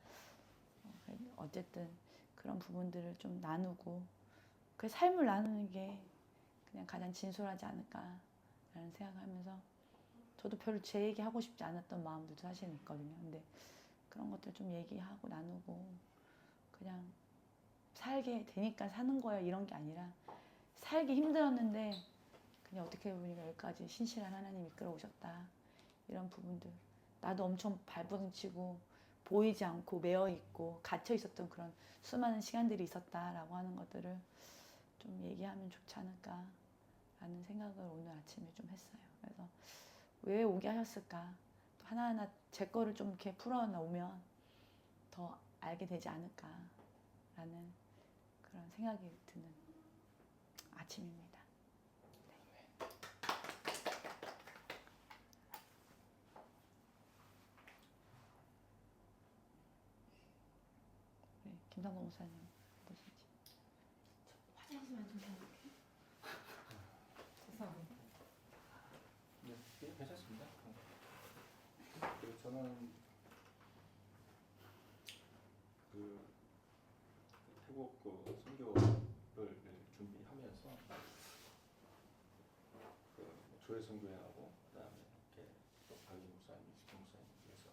어쨌든 그런 부분들을 좀 나누고 그 삶을 나누는 게 그냥 가장 진솔하지 않을까라는 생각하면서 저도 별로 제 얘기 하고 싶지 않았던 마음들도 사실 있거든요. 근데 그런 것들 좀 얘기하고 나누고 그냥 살게 되니까 사는 거야 이런 게 아니라 살기 힘들었는데 그냥 어떻게 보니까 여기까지 신실한 하나님이 이끌어 오셨다 이런 부분들 나도 엄청 발버둥치고 보이지 않고 매어 있고 갇혀 있었던 그런 수많은 시간들이 있었다라고 하는 것들을 좀 얘기하면 좋지 않을까라는 생각을 오늘 아침에 좀 했어요. 그래서 왜 오게 하셨을까? 또 하나하나 제 거를 좀 이렇게 풀어놓으면 더 알게 되지 않을까라는 그런 생각이 드는 아침입니다. 네. 김상동 목사님 어떠신지? 화장실만 좀 다녀올게요. 죄송합니다. 네, 괜찮습니다. 저는 그 태국 그 선교를 준비하면서 그 조회 선교회하고 그다음에 이렇게 또 박희 목사님, 이수경 목사님 위해서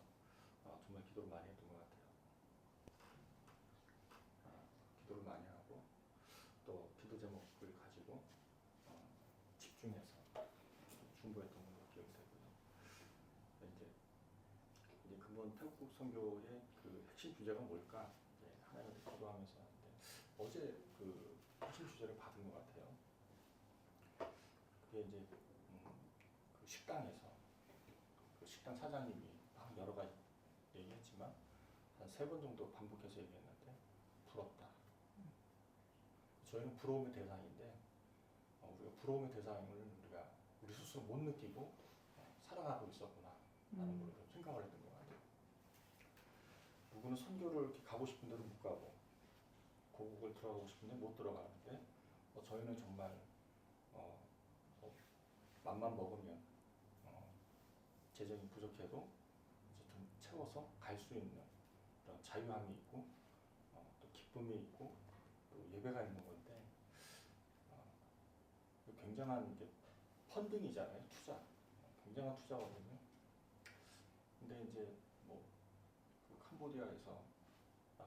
정말 기도를 많이 했던 것 같아요. 기도를 많이 하고 또 기도 제목을 가지고 집중해서 중보했던 걸로 기억이 되고요. 이제 근본 태국 선교의 그 핵심 주제가 뭘까? 하나님한테 기도하면서 하는데 어제 그 핵심 주제를 받은 것 같아요. 그게 이제 그 식당에서 그 식당 사장님이 막 여러 가지 얘기했지만 한 3번 정도 반복해서 얘기했는데 부럽다. 저희는 부러움의 대상인데 우리가 부러움의 대상을 우리 스스로 못 느끼고 살아가고 있었구나 라는 걸 좀 생각을 했던 것 같아요. 누구는 선교를 이렇게 가고 싶은 데로 못 가고 고국을 들어가고 싶은데 못 들어가는데 저희는 정말 맘만 먹으면 재정이 부족해도 어쨌든 채워서 갈 수 있는 그런 자유함이 있고 또 기쁨이 있고 또 예배가 있는 건데 굉장한 이제 펀딩이잖아요. 투자. 굉장한 투자거든요. 근데 이제 뭐 그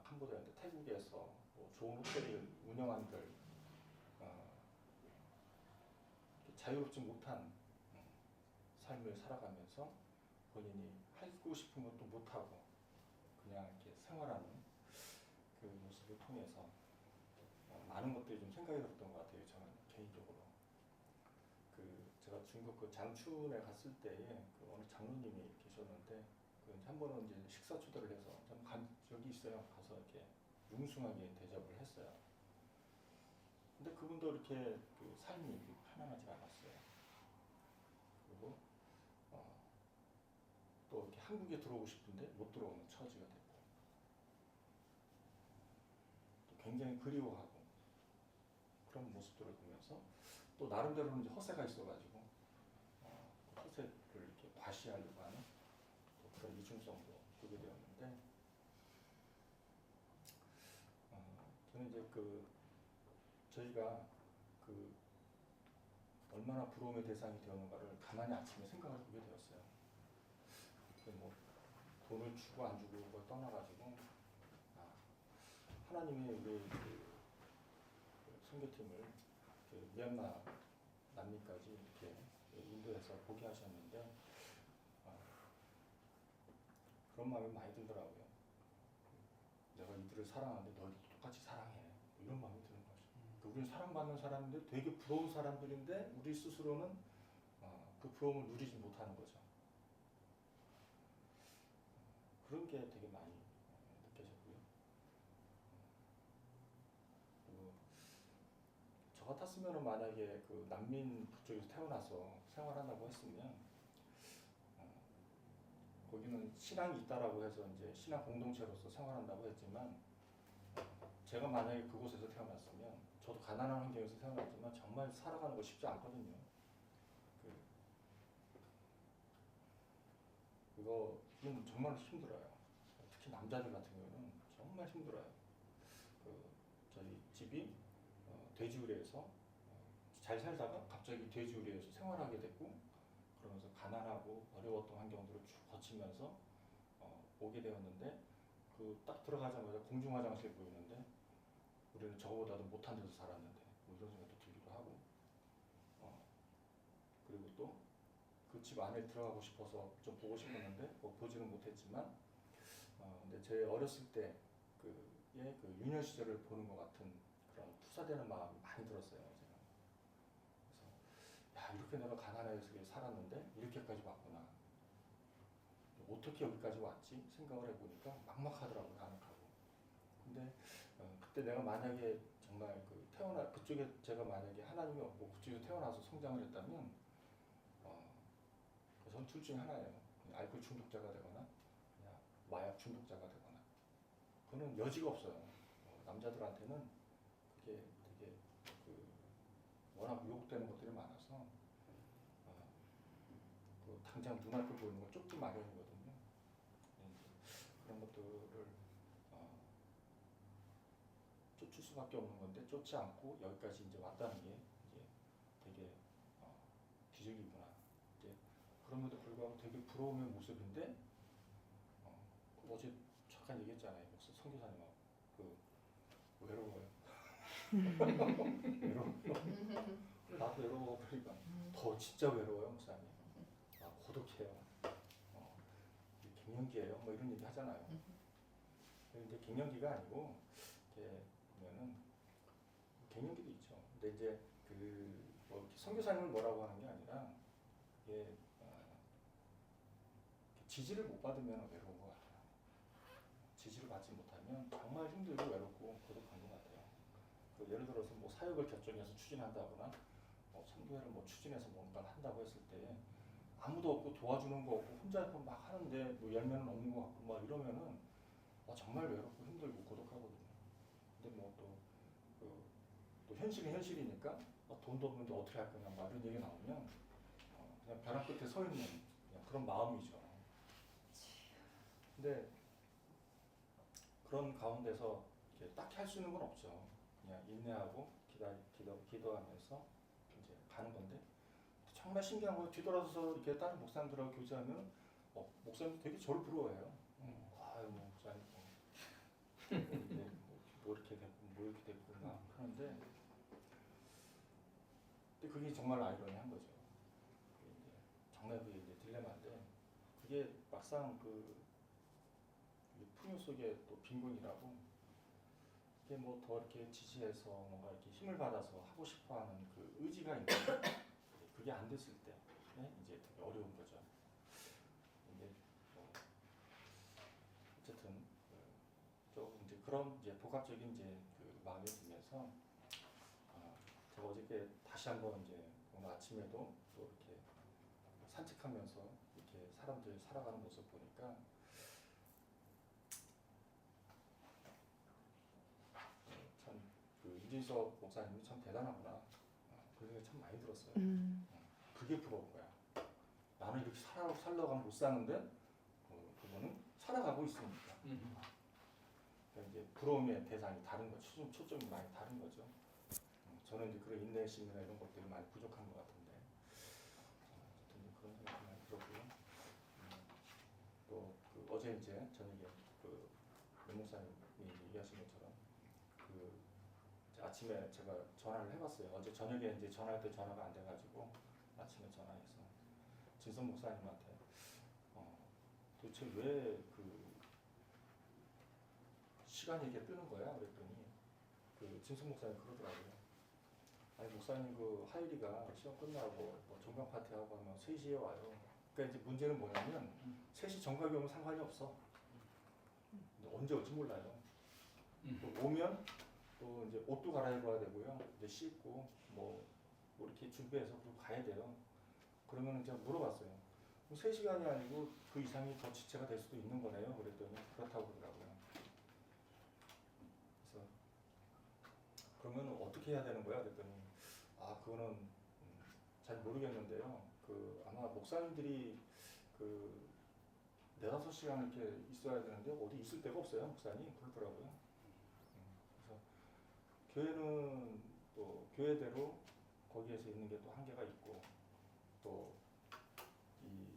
캄보디아한테 태국에서 뭐 좋은 호텔을 운영한들 자유롭지 못한 삶을 살아가면서 본인이 하고 싶은 것도 못하고 그냥 이렇게 생활하는 그 모습을 통해서 많은 것들이 좀 생각이 들었던 것 같아요. 저는 개인적으로. 제가 중국 그 장춘에 갔을 때에 그 어느 장로님이 계셨는데 한 번은 이제 식사 초대를 해서 저는 간 적이 있어요. 가서 이렇게 융숭하게 대접을 했어요. 근데 그분도 이렇게 그 삶이 편안하지 않았어요. 그리고 또 이렇게 한국에 들어오고 싶은데 못 들어오는 처지가 됐고 또 굉장히 그리워하고 그런 모습들을 보면서 또 나름대로는 이제 허세가 있어가지고 허세를 이렇게 과시하려고 하는 또 그런 이중성도 보게 되었는데 저는 이제 저희가 얼마나 부러움의 대상이 되었는가를 가만히 아침에 생각을 하게 되었어요. 뭐 돈을 주고 안 주고 그걸 떠나가지고 하나님이 우리 그 선교팀을 미얀마 난민까지 이렇게 인도해서 보게 하셨는데 그런 마음이 많이 들더라고요. 내가 이들을 사랑하는데 너희도 똑같이 사랑해. 뭐 이런 마음이 드는 거죠. 우리는 사랑받는 사람인데 되게 부러운 사람들인데 우리 스스로는 그 부러움을 누리지 못하는 거죠. 그런 게 되게 많이 느껴졌고요. 그리고 저 같았으면 만약에 그 난민 그쪽에서 태어나서 생활한다고 했으면 거기는 신앙이 있다라고 해서 이제 신앙 공동체로서 생활한다고 했지만 제가 만약에 그곳에서 태어났으면 저도 가난한 환경에서 태어났지만 정말 살아가는 거 쉽지 않거든요. 이건 정말 힘들어요. 특히 남자들 같은 경우는 정말 힘들어요. 저희 집이 돼지우리에서 잘 살다가 갑자기 돼지우리에서 생활하게 됐고 그러면서 가난하고 어려웠던 환경들을 쭉 거치면서 오게 되었는데 딱 들어가자마자 공중 화장실 보이는데 우리는 저거보다도 못한 데서 살았는데 뭐 이런 생각도 들기도 하고 그리고 또 그 집 안에 들어가고 싶어서 좀 보고 싶었는데 보지는 못했지만 근데 제 어렸을 때 그 유년 시절을 보는 것 같은 그런 투사되는 마음이 많이 들었어요. 제가. 그래서 야 이렇게 내가 가난해서 살았는데 이렇게까지 왔구나. 어떻게 여기까지 왔지? 생각을 해보니까 막막하더라고요. 막막하고. 근데 그때 내가 만약에 정말 그쪽에 제가 만약에 하나님이 없고 그쪽에서 태어나서 성장을 했다면 전 둘 중에 하나예요. 알코올 중독자가 되거나 그냥 마약 중독자가 되거나 그거는 여지가 없어요. 남자들한테는 그게 되게 워낙 유혹되는 것들이 많아서 당장 눈앞에 보이는 걸 쫓기 마련이거든요. 그런 것들을 쫓을 수밖에 없는 건데 쫓지 않고 여기까지 이제 왔다는 게 이제 되게 기적이구나. 그럼에도 불구하고 되게 부러움의 모습인데 어제 잠깐 얘기했잖아요. 선교사님하고 외로워요. 외로워요. 나도 외로워 그러니까 더 진짜 외로워요, 목사님. 고독해요. 갱년기예요. 뭐 이런 얘기 하잖아요. 근데 갱년기가 아니고 이렇게 보면은 갱년기도 있죠. 근데 이제 선교사님을 뭐라고 하는 게 아니라 이게 지지를 못 받으면 외로운 것 같아요. 지지를 받지 못하면 정말 힘들고 외롭고 고독한 것 같아요. 예를 들어서 사역을 결정해서 추진한다거나 선교회를 추진해서 뭔가를 한다고 했을 때 아무도 없고 도와주는 거 없고 혼자 막 하는데 열매는 없는 것 같고 막 이러면은 정말 외롭고 힘들고 고독하거든요. 근데 또 현실은 현실이니까 돈도 없는데 어떻게 할 거냐 막 이런 얘기 나오면 그냥 벼랑 끝에 서 있는 그런 마음이죠. 근데 그런 가운데서 딱히 할 수 있는 건 없죠. 그냥 인내하고 기도하면서 이제 가는 건데 정말 신기한 거 뒤돌아서서 이렇게 다른 목사님들하고 교제하면 목사님 되게 저를 부러워해요. 아유 목사님 뭐 이렇게 됐고 막 하는데 근데 그게 정말 아이러니한 거죠. 정말 그게 이제 딜레마인데 그게 막상 풍요 속에 또 빈곤이라고 이게 더 이렇게 지지해서 뭔가 이렇게 힘을 받아서 하고 싶어하는 그 의지가 있는데 그게 안 됐을 때 이제 되게 어려운 거죠. 근데 어쨌든 좀 이제 그런 이제 복합적인 이제 마음이 들면서 제가 어저께 다시 한번 이제 오늘 아침에도 또 이렇게 산책하면서 이렇게 사람들 살아가는 모습 보니까 참 이진석 목사님이 참 대단하구나 그런 생각이 참 많이 들었어요. 그게 부러운 거야. 나는 이렇게 살려고 하면 못 사는데 그거는 살아가고 있으니까. 그러니까 이제 부러움의 대상이 다른 거죠. 초점이 많이 다른 거죠. 저는 이제 그런 인내심이나 이런 것들이 많이 부족한 것 같은데 그런 생각이 많이 들었고요. 또 어제 이제 저녁에 문 목사님이 얘기하신 것처럼 아침에 제가 전화를 해봤어요. 어제 저녁에 이제 전화할 때 전화가 안 돼가지고 아침에 전화해서 진선 목사님한테 도대체 왜 그 시간이 이렇게 뜨는 거야? 그랬더니 그 진선 목사님 그러더라고요. 아니 목사님 그 하율이가 시험 끝나고 뭐 종강 파티하고 하면 3시에 와요. 그러니까 이제 문제는 뭐냐면 3시 정각이 오면 상관이 없어. 근데 언제 올지 몰라요. 또 오면 또 이제 옷도 갈아입어야 되고요. 이제 씻고 뭐 이렇게 준비해서 또 가야 돼요. 그러면 제가 물어봤어요. 3시간이 아니고 그 이상이 더 지체가 될 수도 있는 거네요. 그랬더니 그렇다고 그러더라고요. 그래서 그러면 어떻게 해야 되는 거야? 그랬더니 그거는 잘 모르겠는데요. 그 아마 목사님들이 그 4-5시간 이렇게 있어야 되는데 어디 있을 데가 없어요. 목사님 그러더라고요. 그래서 교회는 또 교회대로 거기에서 있는 게 또 한계가 있고 또 이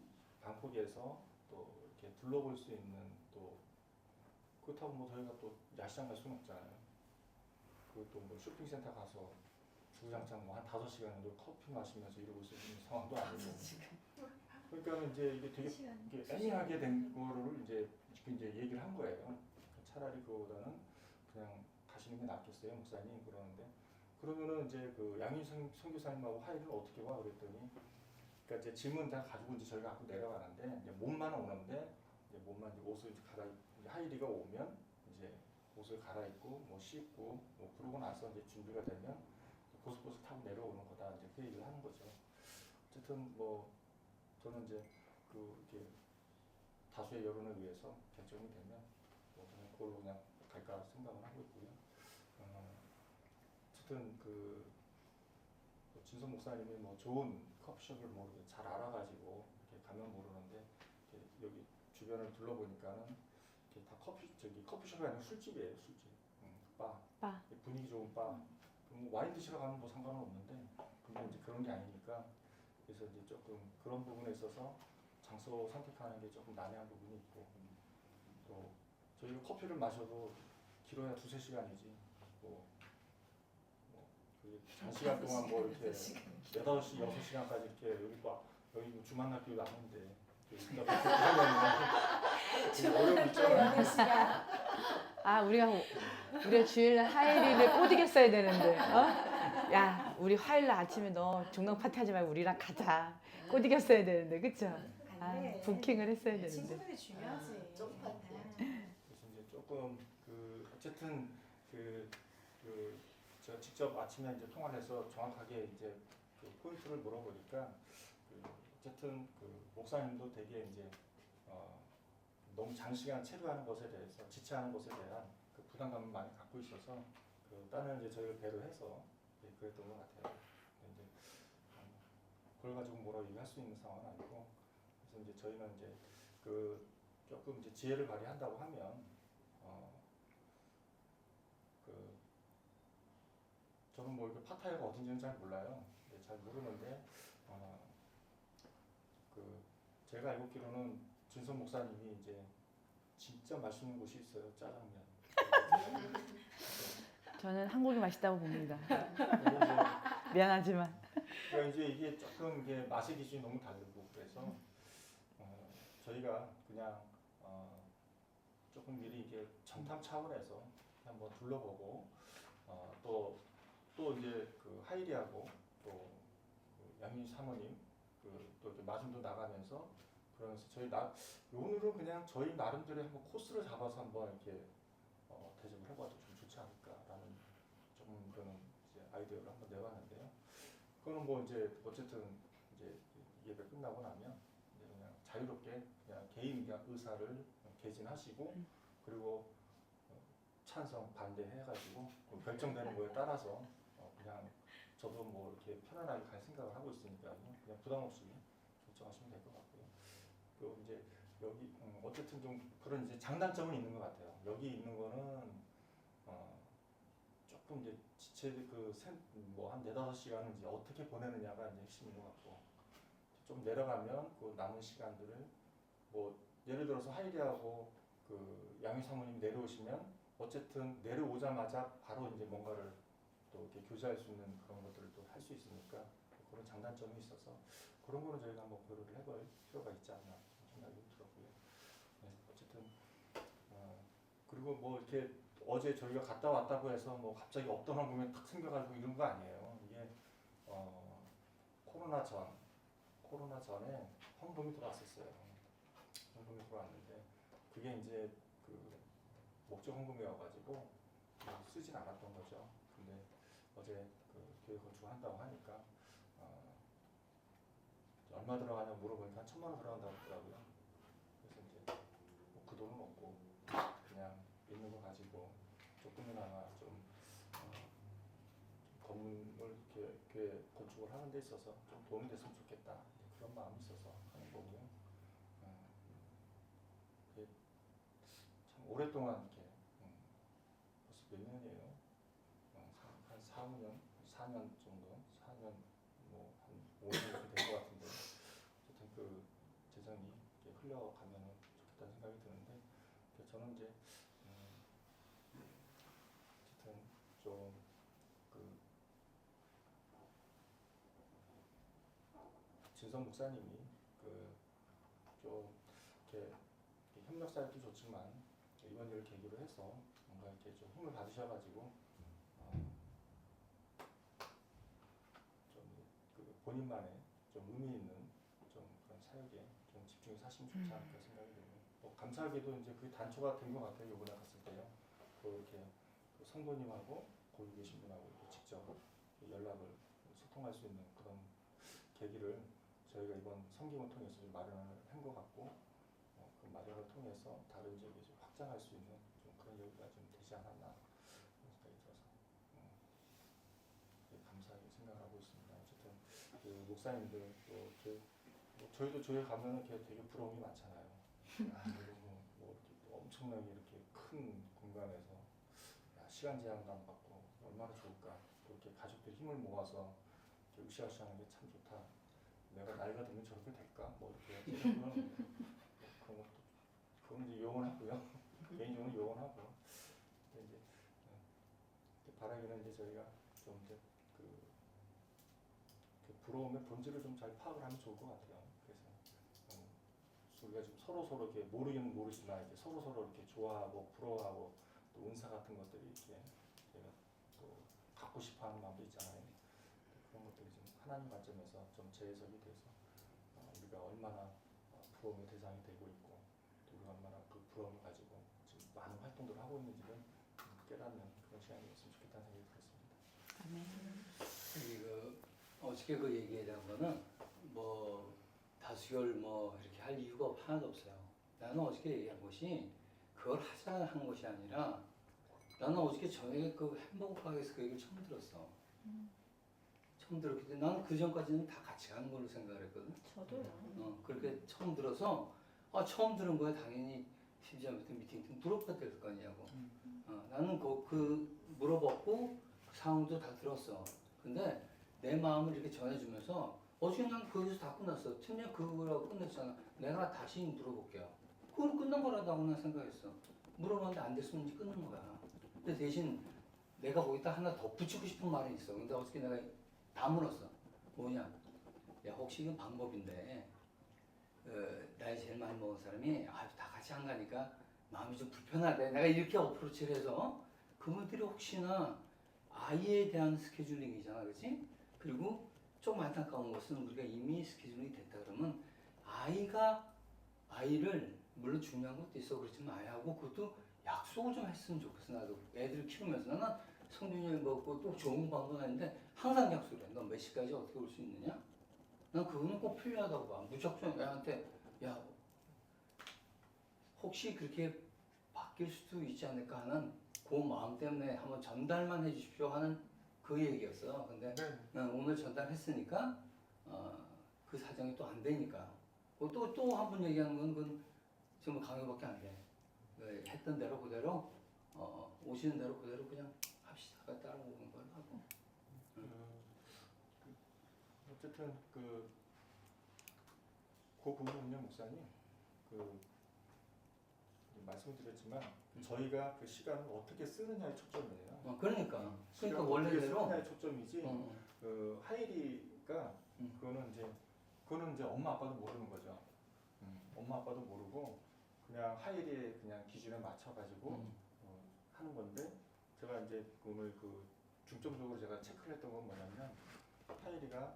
방콕에서 또 이렇게 둘러볼 수 있는 또 그렇다고 뭐 저희가 또 야시장 갈 수는 없잖아요. 그것도 뭐 쇼핑센터 가서 주구장창 뭐 한 5시간 정도 커피 마시면서 이러고 있을 수 있는 상황도 아니고. 그러니까 이제 이게 되게 이게 애매하게 된 거를 이제 얘기를 한 거예요. 차라리 그거보다는 그냥 가시는 게 낫겠어요, 목사님 그러는데. 그러면은 이제 그 양희 선교사님하고 하이를 어떻게 와 그랬더니, 그러니까 이제 짐은 다 가지고 이제 저희가 갖고 내려가는데 이제 몸만 오는데 이제 몸만 이제 옷을 이제 이제 하이리가 오면 이제 옷을 갈아입고 뭐 씻고 뭐 그러고 나서 이제 준비가 되면 고속버스 타고 내려오는 거다 이제 그 얘기를 하는 거죠. 어쨌든 뭐 저는 이제 그 이렇게 다수의 여론에 의해서 결정이 되면 뭐 저는 그걸로 그냥 갈까 생각을 하고 있고요. 어쨌든 그 진선 목사님이 뭐 좋은 커피숍을 뭐 잘 알아가지고 이렇게 가면 모르는데 이렇게 여기 주변을 둘러보니까는 이렇게 다 커피숍이 아니고 술집이에요, 술집. 바. 분위기 좋은 바. 뭐 와인 드시러 가면 뭐 상관은 없는데 근데 이제 그런 게 아니니까 그래서 이제 조금 그런 부분에 있어서 장소 선택하는 게 조금 난해한 부분이 있고 또 저희가 커피를 마셔도 길어야 2-3시간이지 그 장시간 동안 뭐 이렇게 4-5시, 6시간까지 이렇게 여기 여기 주만학교 나오는데 우리가 주일날 하이리를 못 이겼어야 되는데, 야, 우리 화요일날 아침에 너 종강 파티 하지 말고 우리랑 가자. 못 이겼어야 되는데, 그쵸? 부킹을 했어야 되는데. 친구들이 중요하지. 좀 파티야. 그래서 이제 조금 그 어쨌든 제가 직접 아침에 이제 통화를 해서 정확하게 이제 그 포인트를 물어보니까 어쨌든 그 목사님도 되게 이제 너무 장시간 체류하는 것에 대해서 지체하는 것에 대한 그 부담감을 많이 갖고 있어서 그 다른 이제 저희를 배려해서 그랬던 것 같아요. 이제 그걸 가지고 뭐라고 얘기할 수 있는 상황은 아니고 그래서 이제 저희는 이제 그 조금 이제 지혜를 발휘한다고 하면 저는 뭐 이렇게 파타야가 어딘지는 잘 몰라요. 잘 모르는데 그 제가 알고 있기로는 진선 목사님이 이제 진짜 맛있는 곳이 있어요. 짜장면. 저는 한국이 맛있다고 봅니다. 미안하지만. 그러니까 이제 이게 조금 이게 맛의 기준이 너무 다르고 그래서 저희가 그냥 조금 미리 이게 정탐 차원에서 한번 둘러보고 또 이제 그 하이리하고 또 그 양희 사모님 또 이렇게 마중도 나가면서 그러면서 오늘은 그냥 저희 나름대로 한번 코스를 잡아서 한번 이렇게 대접을 해봐도 좀 좋지 않을까라는 조금 그런 이제 아이디어를 한번 내봤는데요. 그거는 뭐 이제 어쨌든 이제 예배 끝나고 나면 이제 그냥 자유롭게 그냥 개인 의사를 개진하시고 그리고 찬성 반대해가지고 결정되는 거에 따라서 그냥 저도 뭐 이렇게 편안하게 갈 생각을 하고 있으니까 그냥 부담 없이 결정하시면 될 것 같고요. 그리고 이제 여기 어쨌든 좀 그런 이제 장단점은 있는 것 같아요. 여기 있는 거는 조금 이제 지체 뭐한 4-5시간은 이제 어떻게 보내느냐가 이제 핵심인 것 같고 좀 내려가면 그 남은 시간들을 뭐 예를 들어서 하이리하고 그 양희 사모님 내려오시면 어쨌든 내려오자마자 바로 이제 뭔가를 또 이렇게 교제할 수 있는 그런 것들을 또 할 수 있으니까 그런 장단점이 있어서 그런 거는 저희가 한번 고려를 해볼 필요가 있지 않나 생각이 들었고요. 네, 어쨌든 그리고 뭐 이렇게 어제 저희가 갔다 왔다고 해서 뭐 갑자기 없던 황금이 탁 생겨가지고 이런 거 아니에요. 이게 코로나 전에 황금이 들어왔었어요. 황금이 들어왔는데 그게 이제 그 목적 황금이어가지고 쓰진 않았던 거죠. 근데 어제 그 교회 건축한다고 하니까 얼마 들어가냐 물어보니까 한 1,000만 원 들어간다고 하더라고요. 그래서 이제 뭐그 돈은 없고 그냥 있는 거 가지고 조금이나마 좀 건물을 이렇게 교회 건축을 하는 데 있어서 좀 도움이 됐으면 좋겠다 그런 마음이 있어서 하는 거고요. 이게 참 오랫동안 이렇게 벌써 몇 년이에요? 한 4년 정도, 4년 뭐 한 5년 정도 된 것 같은데 어쨌든 그 재정이 이렇게 흘러가면 좋겠다는 생각이 드는데 저는 이제 어쨌든 좀 진성 목사님이 좀 이렇게 협력사역도 좋지만 이번 일을 계기로 해서 뭔가 이렇게 좀 힘을 받으셔가지고 좀 본인만의 좀 의미 있는 좀 그런 사역에 좀 집중해서 하시면 좋지 않을까 생각이 들고 감사하게도 이제 그게 단초가 된 것 같아요. 이번에 갔을 때요. 이렇게 성도님하고 거기 계신 분하고 이렇게 직접 연락을 소통할 수 있는 그런 계기를 저희가 이번 섬김을 통해서 좀 마련을 한 것 같고 그 마련을 통해서 다른 지역에 좀 확장할 수 있는 좀 그런 여기가 좀 되지 않았나 그런 생각이 들어서 감사하게 생각을 하고 있습니다. 어쨌든 그 목사님들 또 이렇게 저희도 교회 가면은 되게 부러움이 많잖아요. 뭐 이렇게 엄청나게 이렇게 큰 공간에서 시간 제한도 안 받고 얼마나 좋을까. 또 이렇게 가족들이 힘을 모아서 이렇게 으쌰으쌰하는 게 참 좋다. 내가 나이가 들면 저렇게 될까? 뭐 이렇게 생각하는 그런 것도 그건 이제 요원하고요. 개인적으로 요원하고. 근데 이제 바라기는 이제 저희가 좀 이제 그 부러움의 본질을 좀 잘 파악을 하면 좋을 것 같아요. 그래서 우리가 좀 서로 이렇게 모르긴 모르지만 이렇게 서로 이렇게 좋아하고 부러워하고 또 은사 같은 것들이 이렇게 제가 또 갖고 싶어하는 마음도 있잖아요. 그런 것들이 좀 하나님 관점에서 좀 재해석이 돼서 우리가 얼마나 부러움의 대상이 되고 있고 또 우리가 얼마나 그 부러움을 가지고 지금 많은 활동들을 하고 있는지를 깨닫는 그런 시간이었으면 좋겠다는 생각이 들었습니다. 아멘. 어저께 그 얘기에 대한 거는 뭐 다수결 뭐 이렇게 할 이유가 하나도 없어요. 나는 어저께 얘기한 것이 그걸 하자 한 것이 아니라 나는 어저께 저녁에 그 햄버거 가게에서 그 얘기를 처음 들었어. 처음 들었기 때문에 나는 그 전까지는 다 같이 가는 걸로 생각을 했거든. 저도요. 그렇게 처음 들어서 처음 들은 거야 당연히 팀장한테 미팅 때 물어봐야 될 거 아니냐고. 나는 그 물어봤고 상황도 다 들었어. 근데 내 마음을 이렇게 전해주면서 어제 난 거기서 다 끝났어. 팀장 그거라고 끝냈잖아. 내가 다시 물어볼게요. 그건 끝난 거라고 난 생각했어. 물어봤는데 안 됐으면 이제 끝난 거야. 근데 대신 내가 거기다 하나 더 붙이고 싶은 말이 있어. 근데 어저께 내가 다 물었어. 뭐냐? 야 혹시 이건 방법인데 나이 제일 많이 먹은 사람이 다 같이 안 가니까 마음이 좀 불편하대. 내가 이렇게 어프로치를 해서 그분들이 혹시나 아이에 대한 스케줄링이잖아, 그렇지? 그리고 좀 안타까운 것은 우리가 이미 스케줄링이 됐다 그러면 아이를 물론 중요한 것도 있어 그렇지만 아이하고 그것도 약속을 좀 했으면 좋겠어. 나도 애들을 키우면서 나는 성준이 먹고 또 좋은 방법은 아닌데 항상 약속을 해. 너 몇 시까지 어떻게 올 수 있느냐? 난 그거는 꼭 필요하다고 봐. 무작정 애한테 야 혹시 그렇게 바뀔 수도 있지 않을까 하는 그 마음 때문에 한번 전달만 해주십시오 하는 그 얘기였어. 근데 오늘 전달했으니까 그 사정이 또 안 되니까 또 한 번 얘기하는 건 그건 정말 강요밖에 안 돼. 했던 대로 그대로 오시는 대로 그대로 그냥 합시다. 따라오는 걸 하고. 어쨌든 그 부분은요 목사님 말씀드렸지만 저희가 그 시간을 어떻게 쓰느냐에 초점이에요. 그러니까 그게 원래대로. 하나의 초점이지. 어. 그 하일이가 그거는 이제 엄마 아빠도 모르는 거죠. 엄마 아빠도 모르고 그냥 하일이의 그냥 기준에 맞춰가지고 하는 건데 제가 이제 오늘 그 중점적으로 제가 체크를 했던 건 뭐냐면 하일이가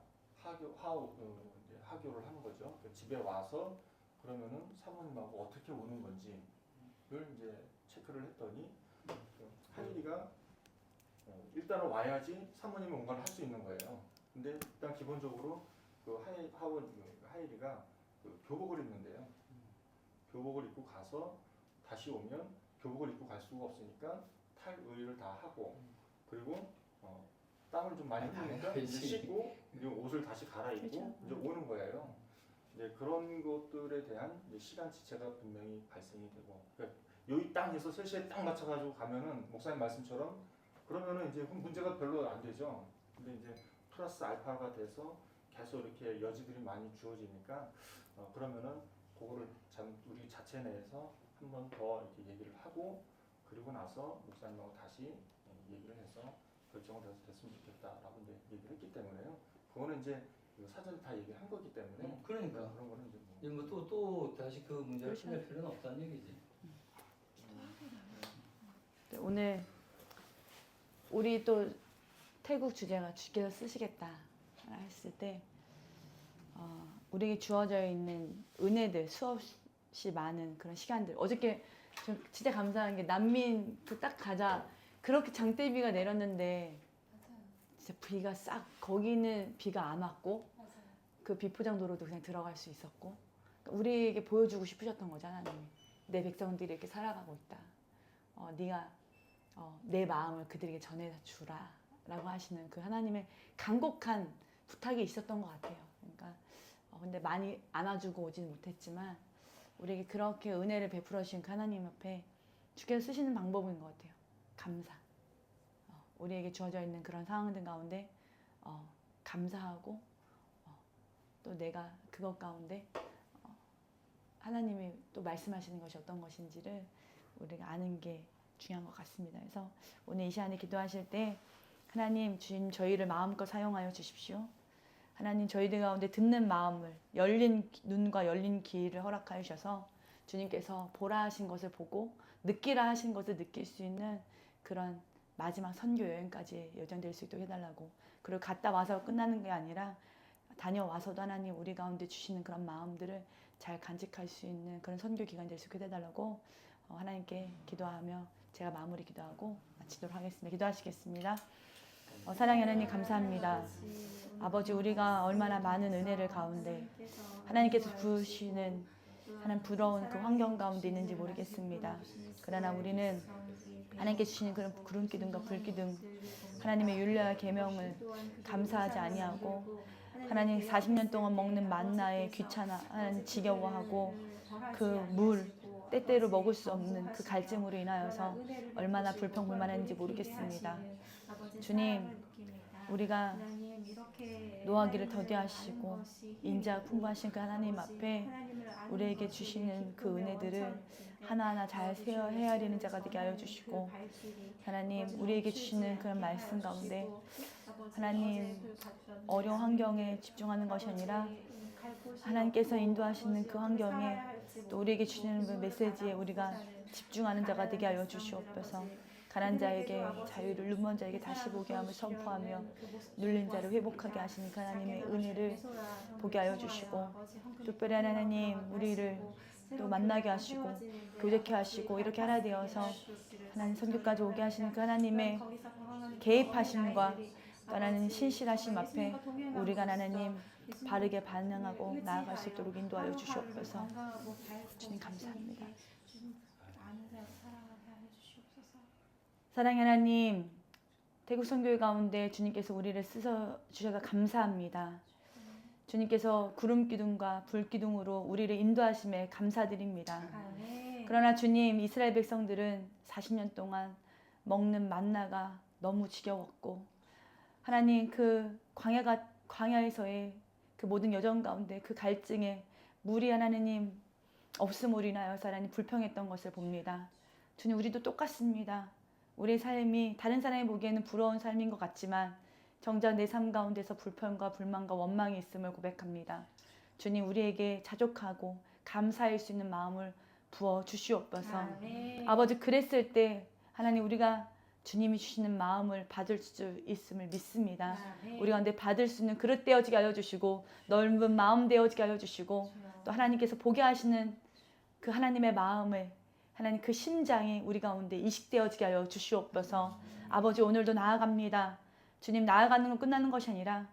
이제 하교를 하는 거죠. 집에 와서 그러면은 사모님하고 어떻게 오는 건지를 이제 체크를 했더니 하일이가 일단은 와야지 사모님이 뭔가를 할 수 있는 거예요. 근데 일단 기본적으로 그 하일이가 그 교복을 입는데요. 교복을 입고 가서 다시 오면 교복을 입고 갈 수가 없으니까 탈의를 다 하고 그리고 땀을 좀 많이 흘리니까 이제 씻고 이제 옷을 다시 갈아입고 그렇죠. 이제 오는 거예요. 이제 그런 것들에 대한 이제 시간 지체가 분명히 발생이 되고 그러니까 여기 딱 해서 3시에 딱 맞춰가지고 가면은 목사님 말씀처럼 그러면은 이제 문제가 별로 안 되죠. 근데 이제 플러스 알파가 돼서 계속 이렇게 여지들이 많이 주어지니까 그러면은 그거를 우리 자체 내에서 한 번 더 이렇게 얘기를 하고 그리고 나서 목사님하고 다시 얘기를 해서 결정을 해서 됐으면 좋겠다라고 이제 얘기를 했기 때문에요. 그거는 이제 사전에 다 얘기한 거기 때문에 그러니까 그런 거는 이제 뭐 이제 또 다시 그 문제를 풀 필요는 없다는 얘기지. 네, 오늘 우리 또 태국 주제가 주께서 쓰시겠다 했을 때 우리에게 주어져 있는 은혜들 수없이 많은 그런 시간들 어저께 저 진짜 감사한 게 난민 그 딱 가자 그렇게 장대비가 내렸는데 맞아요. 진짜 비가 싹 거기는 비가 안 왔고 맞아요. 그 비포장도로도 그냥 들어갈 수 있었고 우리에게 보여주고 싶으셨던 거잖아 하나님. 내 백성들이 이렇게 살아가고 있다. 네가 내 마음을 그들에게 전해 주라 라고 하시는 그 하나님의 간곡한 부탁이 있었던 것 같아요. 그러니까 근데 많이 안아주고 오지는 못했지만 우리에게 그렇게 은혜를 베풀어 주신 그 하나님 앞에 주께서 쓰시는 방법인 것 같아요. 감사. 우리에게 주어져 있는 그런 상황들 가운데 감사하고 또 내가 그것 가운데 하나님이 또 말씀하시는 것이 어떤 것인지를 우리가 아는 게 중요한 것 같습니다. 그래서 오늘 이 시간에 기도하실 때 하나님 주님 저희를 마음껏 사용하여 주십시오. 하나님 저희들 가운데 듣는 마음을 열린 눈과 열린 귀를 허락하여 주셔서 주님께서 보라 하신 것을 보고 느끼라 하신 것을 느낄 수 있는 그런 마지막 선교 여행까지 여정될 수 있도록 해달라고 그리고 갔다 와서 끝나는 게 아니라 다녀와서도 하나님 우리 가운데 주시는 그런 마음들을 잘 간직할 수 있는 그런 선교 기간이 될 수 있게 해달라고 하나님께 기도하며 제가 마무리 기도하고 마치도록 하겠습니다. 기도하시겠습니다. 사랑의 하나님 감사합니다. 아버지 우리가 얼마나 많은 은혜를 가운데 하나님께서 부으시는 하나님 부러운 그 환경 가운데 있는지 모르겠습니다. 그러나 우리는 하나님께 주시는 그런 구름 기둥과 불 기둥 하나님의 율례와 계명을 감사하지 아니하고 하나님 40년 동안 먹는 만나에 귀찮아 하나님 지겨워하고 그 물 때때로 먹을 수 없는 그 갈증으로 인하여서 얼마나 불평불만했는지 모르겠습니다. 주님 우리가 노하기를 더디하시고 인자가 풍부하신 그 하나님 앞에 우리에게 주시는 그 은혜들을 하나하나 잘 헤아리는 자가 되게 하여 주시고 하나님 우리에게 주시는 그런 말씀 가운데 하나님 어려운 환경에 집중하는 것이 아니라 하나님께서 인도하시는 그 환경에 또 우리에게 주시는 그 메시지에 우리가 집중하는 자가 되게 하여 주시옵소서. 가난 자에게 자유를 눈먼 자에게 다시 보게 함을 선포하며 눌린 자를 회복하게 하시는 그 하나님의 은혜를 보게 하여 주시고 특별히 하나님 우리를 또 만나게 하시고 교제케 하시고 이렇게 하나 되어서 하나님 선교까지 오게 하시는 그 하나님의 개입하심과 또 하나님 신실하심 앞에 우리가 하나님 바르게 반응하고 나아갈 수 있도록 인도하여 주시옵소서. 주님 감사합니다. 사랑의 하나님, 태국 선교회 가운데 주님께서 우리를 쓰셔 주셔서 감사합니다. 주님께서 구름 기둥과 불 기둥으로 우리를 인도하심에 감사드립니다. 그러나 주님, 이스라엘 백성들은 40년 동안 먹는 만나가 너무 지겨웠고 하나님 그 광야에서의 그 모든 여정 가운데 그 갈증에 물이 하나님 없음으로 인하여 하나님 불평했던 것을 봅니다. 주님 우리도 똑같습니다. 우리의 삶이 다른 사람이 보기에는 부러운 삶인 것 같지만 정작 내 삶 가운데서 불평과 불만과 원망이 있음을 고백합니다. 주님, 우리에게 자족하고 감사할 수 있는 마음을 부어 주시옵소서. 아멘. 아버지, 그랬을 때 하나님, 우리가 주님이 주시는 마음을 받을 수 있음을 믿습니다. 아멘. 우리 가운데 받을 수 있는 그릇 되어지게 하여 주시고 넓은 마음 되어지게 하여 주시고 또 하나님께서 보게 하시는 그 하나님의 마음을, 하나님 그 심장이 우리 가운데 이식되어지게 하여 주시옵소서. 아버지, 오늘도 나아갑니다. 주님, 나아가는 건 끝나는 것이 아니라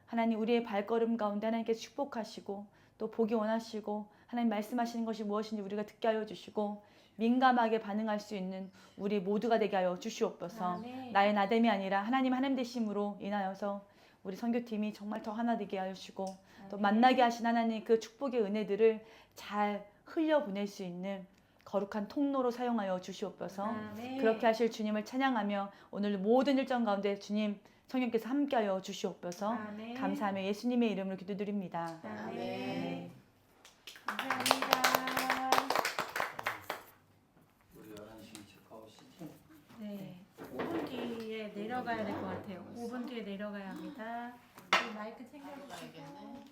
하나님, 우리의 발걸음 가운데 하나님께서 축복하시고 또 보기 원하시고 하나님 말씀하시는 것이 무엇인지 우리가 듣게 하여 주시고 민감하게 반응할 수 있는 우리 모두가 되게 하여 주시옵소서. 아멘. 나의 나됨이 아니라 하나님 되심으로 인하여서 우리 선교팀이 정말 더 하나 되게 하여 주시고 또 만나게 하신 하나님 그 축복의 은혜들을 잘 흘려보낼 수 있는 거룩한 통로로 사용하여 주시옵소서. 아멘. 그렇게 하실 주님을 찬양하며 오늘 모든 일정 가운데 주님 성령께서 함께하여 주시옵소서. 아멘. 감사하며 예수님의 이름으로 기도드립니다. 아멘. 네. 감사합니다. 우리 11시 체크아웃이지? 네. 5분 뒤에 내려가야 될 것 같아요. 5분 뒤에 내려가야 합니다. 그 마이크 챙겨주시고. 가야겠네.